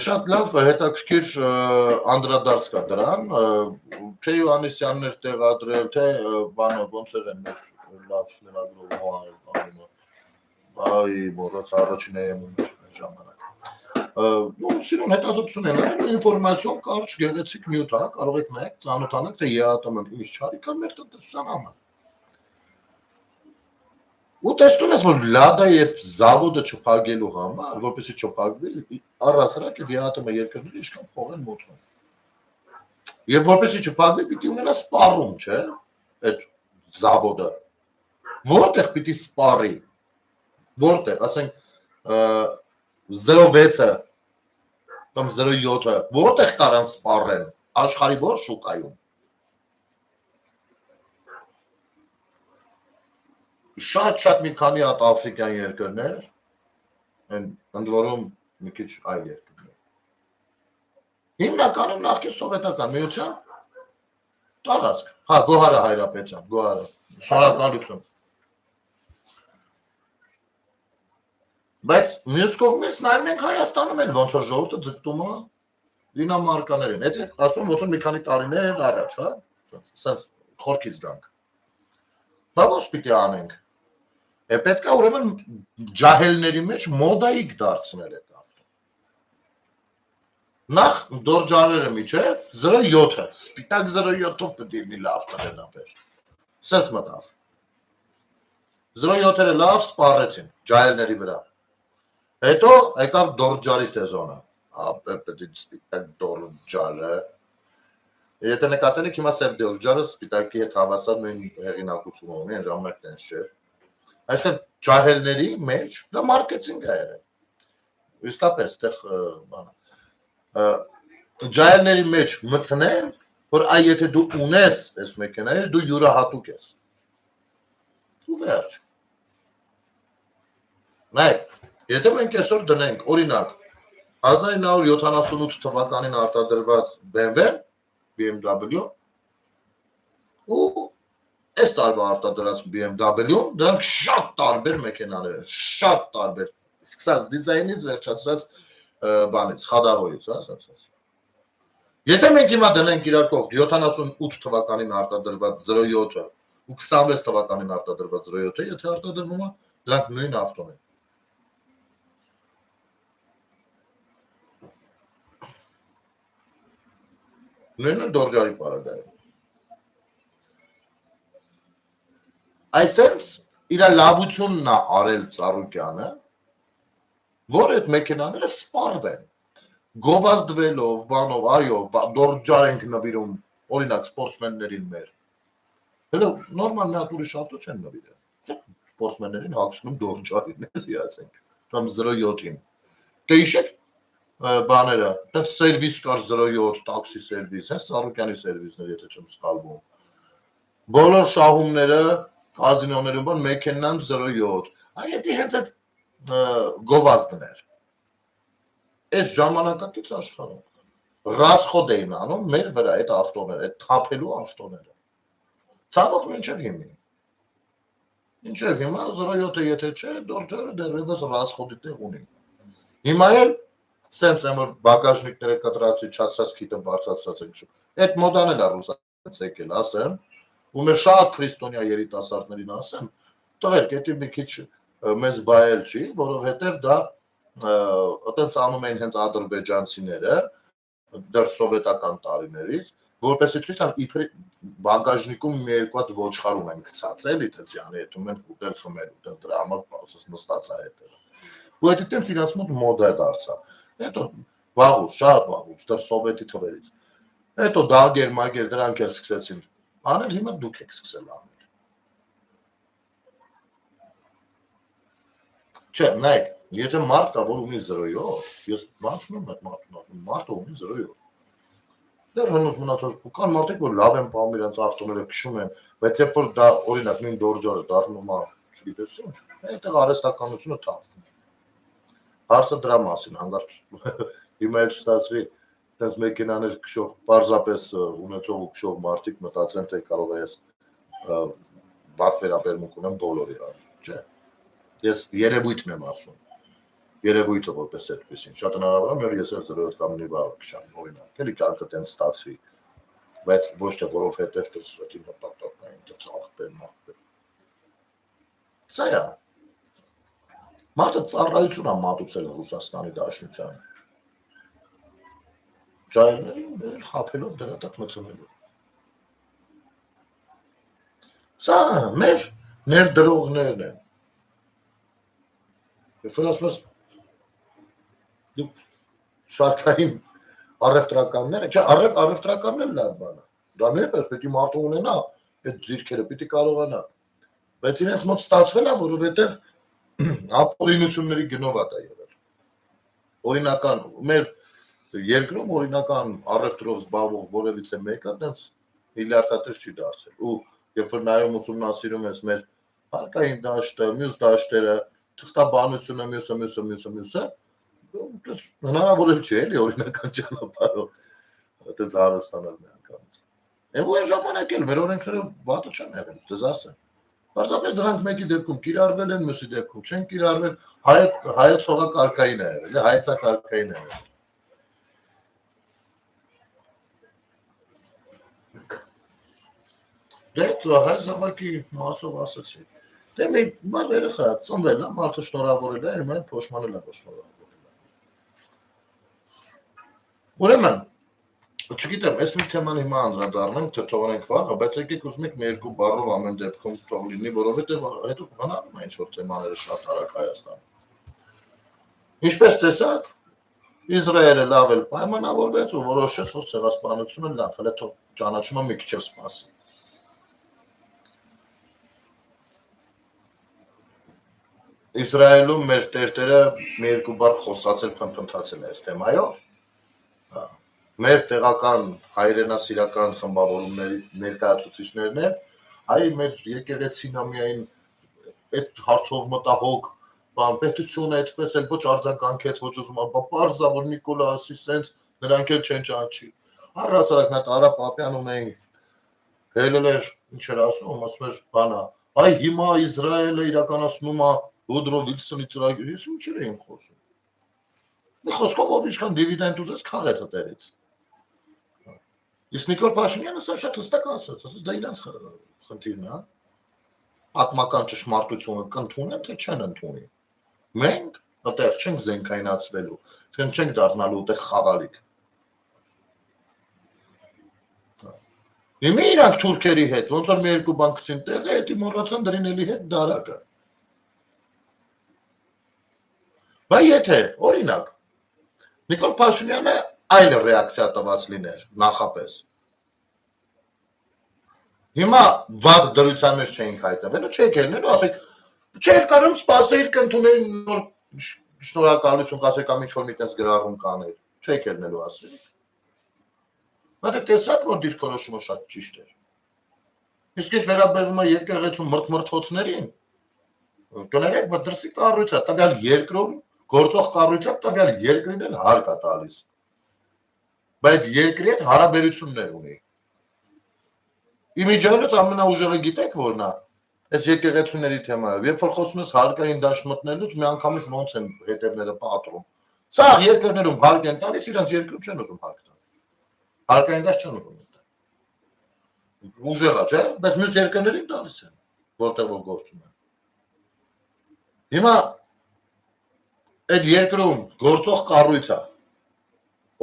Շատ լավ հետաքրքիր անդրադարձ կա դրան, թե Հովհաննիսյանն էր տեղադրել, թե բանը ոնց էր են մեր լավ լրագրողը, այ մոռաց առաջին էմուն ժամանակ։ Սիրուն հետազոտություն են արել, ինֆորմացիոն կարճ գեղեցիկ նյութ է, կարող եք նայեք, ծանոթանաք, թե ԵԱՏՄ-ն ինչ չարիք է մեր տնտեսության համար։ Ու տեսնում ես, որ լադայի այդ զավոդը չփակելու համար, որպեսզի չփակվի, առհասարակ այդ ԵԱՏՄ երկրները ինչքան փող են մոծում։ Եվ որպեսզի չփակվի, պիտի ունենա սպառում, չէ՞, այդ զավոդը։ Որտեղ պիտի սպառի։ Որտեղ, ասենք 0.6-ը կամ 0.7-ը, որտեղ կարան սպառեն, աշխարհի որ շուկայում։ Շատ մի քանի հատ աֆրիկյան երկրներ, ընդ որում մի քիչ այլ երկրներ։ Հիմնականում նախկին սովետական միության տարածք։ Հա, Գոհարը Հայրապետյան, Գոհարը։ Շնորհակալություն։ Բայց մյուս կողմից նայում ենք Հայաստանում էլ ոնց որ ժողովուրդը ձգտում է դինամարկաներին։ Այդ ասում ոնց որ մի քանի տարիներ առաջ, հա, սենց խորքից գանք։ Բա ո՞նց պիտի անենք։ Պետք է ուրեմն ջահելների մեջ մոդայիկ դարձնել այդ ավտոն։ Նախ դորջարերը միջև 0.7-ը, սպիտակ 0.7-ով պետք է լինի լավ տնտեսաբեր։ Սենց մտավ։ 0.7-ը լավ սպառեցին ջահելների վրա։ Հետո եկավ դորջարի սեզոնը։ Պետք է սպիտակ դորջարը։ Եթե նկատել եք հիմա սև դորջարը սպիտակի հետ հավասար նույն հեղինակությունը ունի, այն ժամանակ տենց չէր։ Այսինքն ջահելների մեջ դա մարքեթինգ է եղել։ Իսկապես այդտեղ բանը ջահելների մեջ մտցնել, որ այ եթե դու ունես այս մեքենայից, դու յուրահատուկ ես։ Ու վերջ։ Նայեք, եթե մենք այսօր դնենք, օրինակ 1978 թվականին արտադրված BMW ու այս տարվա արտադրած BMW-ն դրանք շատ տարբեր մեքենաներ են, շատ տարբեր, սկսած դիզայնից վերջացրած բանից, խադավոյից, հա, ասած։ Եթե մենք հիմա դնենք իրար կողք 78 թվականին արտադրված 0.7-ը ու 26 թվականին արտադրված 0.7-ը, եթե արտադրվում է, դրանք նույն ավտոն են։ Նույնը դորջարի պարագայում։ Այսենց իր լավությունն է արել Ծառուկյանը, որ այդ մեքենաները սպառվեն, գովազդվելով, բանով, այո, դորջար ենք նվիրում, օրինակ սպորտսմեններին մեր։ Հետո նորմալ մի հատ ուրիշ ավտո չեն նվիրել։ Սպորտսմեններին հագցնում դորջարին էլի ասենք, կամ 0.7-ին։ Կհիշեք բաները, այդպես սերվիս կար 0.7, տաքսի սերվիս, հենց Ծառուկյանի սերվիսներ, եթե չեմ սխալվում։ Բոլոր շահումները կազինոներում բան մեքենան 0.7։ Այ դա հենց այդ գովազդն էր։ Այս ժամանակակից աշխարհում ռասխոդ էին անում մեր վրա այդ ավտոները, այդ թափելու ավտոները։ Ցավոք մինչև հիմա։ Մինչև հիմա 0.7-ը եթե չէ, դորջարը դեռևս ռասխոդի տեղ ունի։ Հիմա էլ սենց որ բագաժնիկները կտրացի, չացած քիթը բարձրացած ենք շուտ։ Այդ մոդան էլ է ռուսացած եկել, ասեմ, ու մեր շատ քրիստոնյա երիտասարդներին ասեմ, տղերք, դա մի քիչ մեզ բայել չի, որովհետև դա այդպես անում էին հենց ադրբեջանցիները դեռ սովետական տարիներից, որպեսզի ցույց տան իբր բագաժնիկում մի երկու հատ ոչխար ունեն գցած, էլի տեցյանի հետ ու մենք ուտել խմել, ուտել դրա համար բացած նստած է հետը։ Ու այդ տենց իրաց մոտ մոդա դարձավ։ Հետո վաղուց, շատ վաղուց, դեռ սովետի թվերից։ Հետո դագեր, մագեր դրանք էլ սկսեցին անել, հիմա դուք եք սկսել անել։ Չէ, նայեք, եթե մարդ կա, որ ունի 0-ով, ես բան չունեմ այդ մարդուն ասում, մարդը ունի 0-ով։ Դեռ հնուց մնացած կան մարդիկ, որ լավ են պահում իրենց ավտոները քշում են, բայց երբ որ դա օրինակ նույն դորջարը դառնում է, չգիտես ինչ, այդտեղ արհեստականությունը թափվում։ Հարցը դրա մասին, հանգարց հիմա էլ չստացվի, այդպես մեքենաներ քշող, պարզապես ունեցող ու քշող մարդիկ մտածեն, թե կարող է ես վատ վերաբերմունք ունեմ բոլորի, չէ։ Ես երևույթն եմ ասում, երևույթը որպես այդպեսին, շատ հնարավոր է, որ ես էլ 0-ով կամ մի վաղ քշամ, օրինակ, էլի կյանքը տենց ստացվի, բայց ոչ թե որովհետև դրսվետի մտածողային տենց աղբեր մաղբեր։ Սա է, մարդը ծառայություն է մատուցել Ռուսաստանի Դաշնությանը, ջայրներին խափելով դրա տակ մցնելով։ Սա մեր ներդրողներն են։ Երբ որ ասում ես դուք շարքային առևտրականները, չէ, առևտրականն էլ լավ բան է։ Դա նույնպես պետք է մարդը ունենա այդ ձիրքերը, պիտի կարողանա։ Բայց իրենց մոտ ստացվել է, որովհետև ապօրինությունների գնով է դա եղել։ Օրինական, մեր երկրում օրինական առևտրով զբաղվող որևիցե մեկը այդպես միլիարդատեր չի դարձել։ Ու երբ որ նայում ուսումնասիրում ես մեր հարկային դաշտը, մյուս դաշտերը, թղթաբանությունը, մյուսը, հնարավոր էլ չի էլի օրինական ճանապարհով այդպես հարստանալ միանգամից։ Եվ այն ժամանակ էլ մեր օրենքները վատը չեն եղել, ձեզ ասեմ։ Պարզապես դրանք մեկի դեպքում կիրառվել են, մյուսի դեպքում չեն կիրառվել, հայեցողակարգային է եղել, հայեցակարգային է եղել։ Դե հայ զավակի մասով ասացի։ Դե մի բան երեխա ծնվել է, մարդը շնորհավորել է, հիմա փոշմանել է շնորհավորել։ Ուրեմն, չգիտեմ, այս մի թեման հիմա անդրադառնանք, թե թողնենք վաղը, բայց եկեք ուզում եք մի երկու բառով ամեն դեպքում թող լինի, որովհետև հետո հնարում է ինչ-որ թեմաները շատ արագ Հայաստանում։ Ինչպես տեսակ, Իսրայելը լավ էլ պայմանավորվեց ու որոշեց, որ ցեղասպանությունը լավ, հələ թող ճանաչումը մի քիչ սպասի։ Իսրայելում մեր տերտերը մի երկու բառ խոսացել փնփնթացել է այս թեմայով։ Մեր տեղական հայրենասիրական խմբավորումներից ներկայացուցիչներն են, այ մեր եկեղեցին ամիայն այդ հարցով մտահոգ բան պետությունը այդպես էլ ոչ արձագանքեց, ոչ ուզում է, պարզա որ Նիկոլասի սենց նրանք էլ չեն ճանաչի։ Առհասարակ նա Արա Պապյան ունեին հելել էր, ինչ էր ասում էր բանա, այ հիմա Իսրայելը իրականացնում է Ոդրո Վիլսոնի ծրագիրը, ես ինչ եմ խոսում։ Մի խոսքով ով ինչքան դիվիդենդ ուզեց քաղեց այդերից։ Իսկ Նիկոլ Փաշինյանը սա շատ հստակ ասաց, ասաց դա իրանց խնդիրն է, հա։ Պատմական ճշմարտությունը կընդունեն, թե չեն ընդունի։ Մենք այդտեղ չենք զենքայնացվելու, չենք դառնալու այդտեղ խաղալիք։ Հիմա իրանք թուրքերի հետ, ոնց որ մի երկու բան գցին տեղը, հետի մոռացան դրին էլի հետ դարակը։ Բայց եթե, օրինակ, Նիկոլ Փաշինյանը այլ ռեակցիա տված լիներ նախապես։ Հիմա վատ դրության մեջ չէինք հայտնվելու, չեք ելնելու, ասեք, չէր կարում սպասեիր կընդունել նոր շնորհակալություն կասեք կամ ինչ-որ մի տես գրառում կաներ, չեք ելնելու ասել։ Բայց տեսակ, որ դիրքորոշումը շատ ճիշտ էր։ Իսկ ինչ վերաբերվում է եկեղեցու մրթմրթոցներին, կներեք, բայց դրսի կառույցը, տվյալ երկրում գործող կառույցը, տվյալ երկրին էլ հարկ է տալիս։ Բայց երկրի հետ հարաբերություններ ունի։ Իմիջիայլոց ամենաուժեղը գիտեք որն է, այս եկեղեցուների թեմայով, երբ որ խոսում ես հարկային դաշտ մտնելուց, մի անգամից ոնց են հետևները պատռում։ Սա երկրներում հարկ են տալիս, իրանց երկրում չեն ուզում հարկ տալ։ Հարկային դաշտ չեն ուզում տալ։ Ուժեղ է, չէ՞, բայց մյուս երկրներին տալիս են, որտեղ որ գործում են։ Հիմա այդ երկրում գործող կառույց է։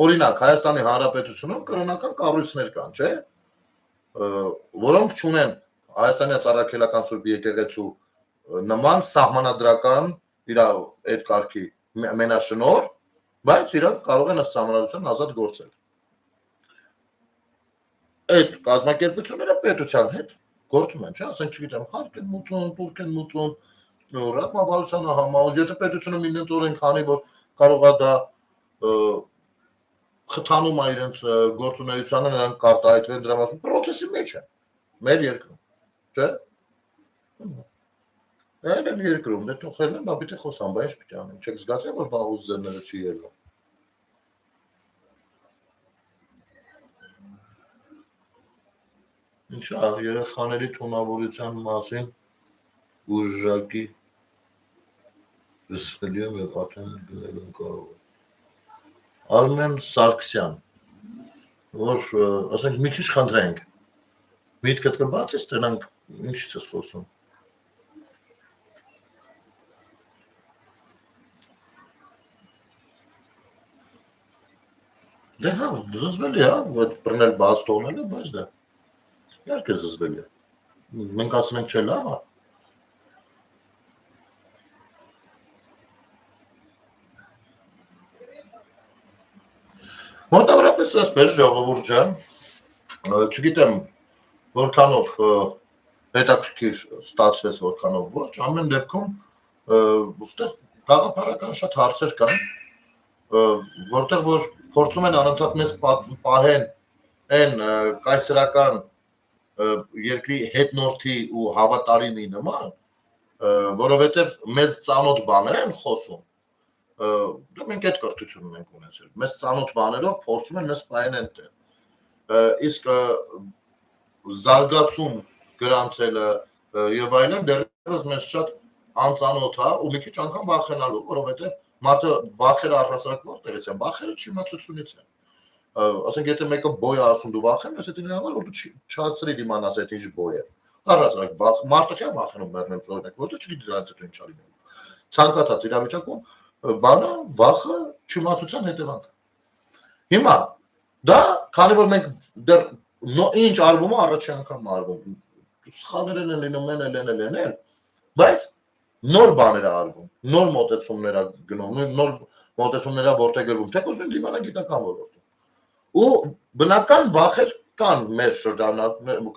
Օրինակ Հայաստանի Հանրապետությունում կրոնական կառույցներ կան, չէ՞, որոնք չունեն Հայաստանի Ծառայական Սուրբ Եկեղեցու նման սահմանադրական իր այդ կարգի մենաշնոր, բայց իրանք կարող են ըստ սահմանադրության ազատ գործել։ Այդ կազմակերպությունները պետության հետ գործում են, չէ՞, ասենք չգիտեմ, հարկ են մուծում, տուրք են մուծում, ռազմավարությանը համահունչ, եթե պետությունը իրենց օրենք հանի, որ կարող է դա խթանում է իրենց գործունեությանը, նրանք կարտահայտվեն դրա մասին, պրոցեսի մեջ են, մեր երկրում, չէ՞։ Այլ երկրում, դե թողել են, բա պիտի խոսան, բա ինչ պիտի անեն, չեք զգացել, որ վաղուց ձեռները չի ելնում։ Ինչա, երեխաների թունավորության մասին ուժակի լսվելի եմ և արդեն գնել եմ կարող է։ Արմեն Սարգսյան, որ, ասենք, մի քիչ խնդրենք, միտքդ կբացես, տնանք, ինչից ես խոսում։ Դե հա, զզվելի է, բրնել բաց թողնել է, բայց դա, երկ է զզվելի է, մենք ասում ենք չէ լավ է։ Մոտավորապես ասպես ժողովուրդ ջան, չգիտեմ որքանով հետաքրքիր ստացվեց, որքանով ոչ, ամեն դեպքում ուստեղ գաղափարական շատ հարցեր կան, որտեղ որ փորձում են անընդհատ մեզ պահեն այն կայսրական երկրի հետնորդի ու հավատարիմի նման, որովհետև մեզ ծանոթ բաներ են խոսում, մենք այդ կրթությունն ենք ունեցել, մեզ ծանոթ բաներով փորձում են մեզ պահեն այնտեղ, իսկ զարգացում գրանցելը և այլն դեռևս մեզ շատ անծանոթ է ու մի քիչ անգամ վախենալու, որովհետև մարդը վախերը առհասարակ որտեղից են, վախերը չիմացությունից են, ասենք եթե մեկը բոյ է ասում դու վախենում ես, դա նրա համար որ դու չհասցրիր իմանաս այդ ինչ բոյ է, առհասարակ մարդը քիչ վախենում մեռնելուց օրինակ, որտեղ չգիտի դրանից հետո ինչ ա լինելու, ցանկացած իրավիճակում բանը վախը չիմացության հետևանք է։ Հիմա դա, քանի որ մենք դեռ ինչ արվում է, առաջի անգամ արվում, սխալներ են լինում, բայց նոր բաներ է արվում, նոր մոտեցումներ է գնում, նոր մոտեցումներ է որտեղ գրվում, թեկուզ մենք դիվանագիտական ոլորտում։ Ու բնական վախեր կան մեր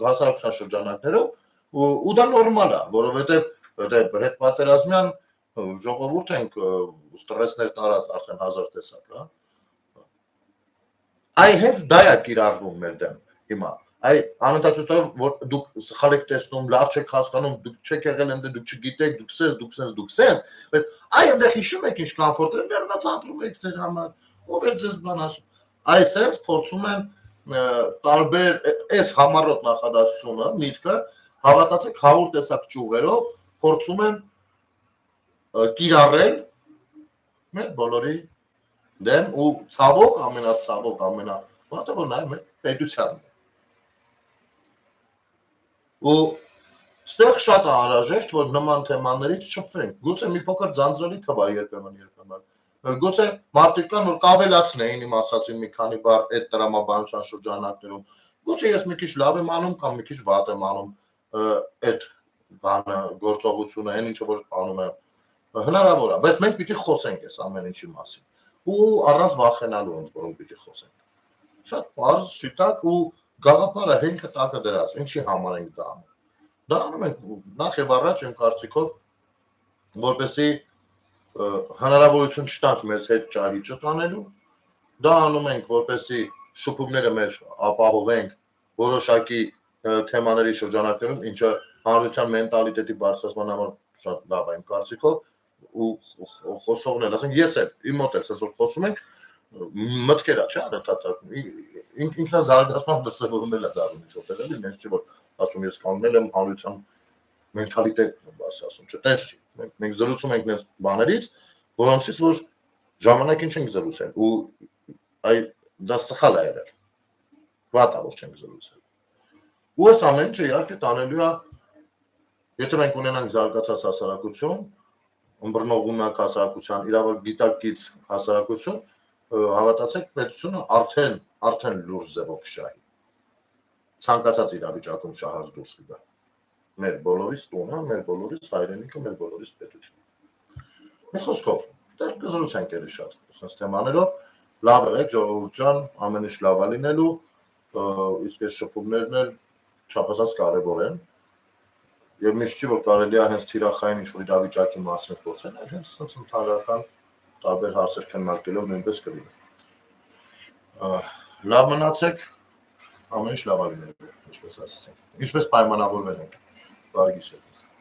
հասարակության շրջանակներով, ու դա նորմալ է, որովհետև հետպատերազմյան ժողովուրդ ենք, ստրեսներ տարած արդեն 1000 տեսակ, այ հենց դա է կիրառվում մեր դեմ հիմա, այ անընդհատ որ դուք սխալ եք տեսնում, լավ չեք հասկանում, դուք չեք եղել ընդ, դուք չգիտեք, դուք սենց, բայց այ այնտեղ հիշում եք ինչ կոմֆորտներ ներված ապրում եք ձեր համար, ով էր ձեզ բան ասում, այ սենց փորձում են տարբեր այս համառոտ նախադասությունը, միտքը, հավատացեք 100 տեսակ ճյուղերով փորձում են կիրառել մեր բոլորի դեմ ու ցավոք ամենավատը որ նայում եք պետությանն է։ Ու ստեղ շատ անհրաժեշտ որ նման թեմաներից շփվենք, գուցե մի փոքր ձանձրալի թվա երբեմն, գուցե մարդիկ կան որ կավելացնեին իմ ասածին մի քանի բառ այդ տրամաբանության շրջանակներում, գուցե ես մի քիչ լավ եմ անում կամ մի քիչ վատ եմ անում այդ բանը գործողությունը, այն ինչը որ անում եմ, հնարավոր է, բայց մենք պիտի խոսենք այս ամեն ինչի մասին ու առանց վախենալու ընդ որում պիտի խոսենք։ Շատ պարզ, շիտակ ու գաղափարը հենքը տակը դրած, ինչի համար ենք դա անում։ Դա անում ենք նախ եւ առաջ իմ կարծիքով, որպեսզի հնարավորություն չտանք մեզ հետ ճահիճը տանելու, դա անում ենք, որպեսզի շփումները մեր ապահովենք որոշակի թեմաների շրջանակներում, ինչը հանրության մենտալիտետի բարձրացման համար շատ լավ է իմ կարծիքով ու խոսողն էլ, ասենք ես էլ, իմ մոտ էլ, որ խոսում ենք, մտքեր է, չէ, արդատացակ, ինքնազարգացման դրսևորումել է դառնում ինչ-որ տեղ, էլի, նենց չի, որ ասում ես կանոնել եմ հանրության մենտալիտետն եմ բաց ասում, չէ, տենց չի, մենք զրուցում ենք նենց բաներից, որոնցից որ ժամանակին չենք զրուցել ու դա սխալ է եղել, վատ է, որ չենք զրուցել։ Ու այս ամեն ինչը իհարկե տանելու է, եթե մենք ունենանք զարգացած հասարակություն, ըմբռնողունակ հասարակության, իրավագիտակից հասարակություն, հավատացեք, պետությունը արդեն լուրջ ձևով կշահի։ Ցանկացած իրավիճակում շահած դուրս կգա։ Մեր բոլորիս տունը, մեր բոլորիս հայրենիքը, մեր բոլորիս պետությունը։ Մի խոսքով, դեռ կզրուցենք էլի շատ այս թեմաներով, լավ եղեք, ժողովուրդ ջան, ամեն ինչ լավ է լինելու, իսկ այս շփումներն էլ չափազանց կարևոր են։ Եվ միշտ չի որ կարելի է հենց թիրախային ինչ-որ իրավիճակի մասին խոսել, այլ հենց ընդհանրական տարբեր հարցեր քննարկելով նույնպես կլինի։ Լավ մնացեք, ամեն ինչ լավ է լինելու, ինչպես ասեցին։ Ինչպես պայմանավորվել ենք։ Բարի գիշեր ձեզ։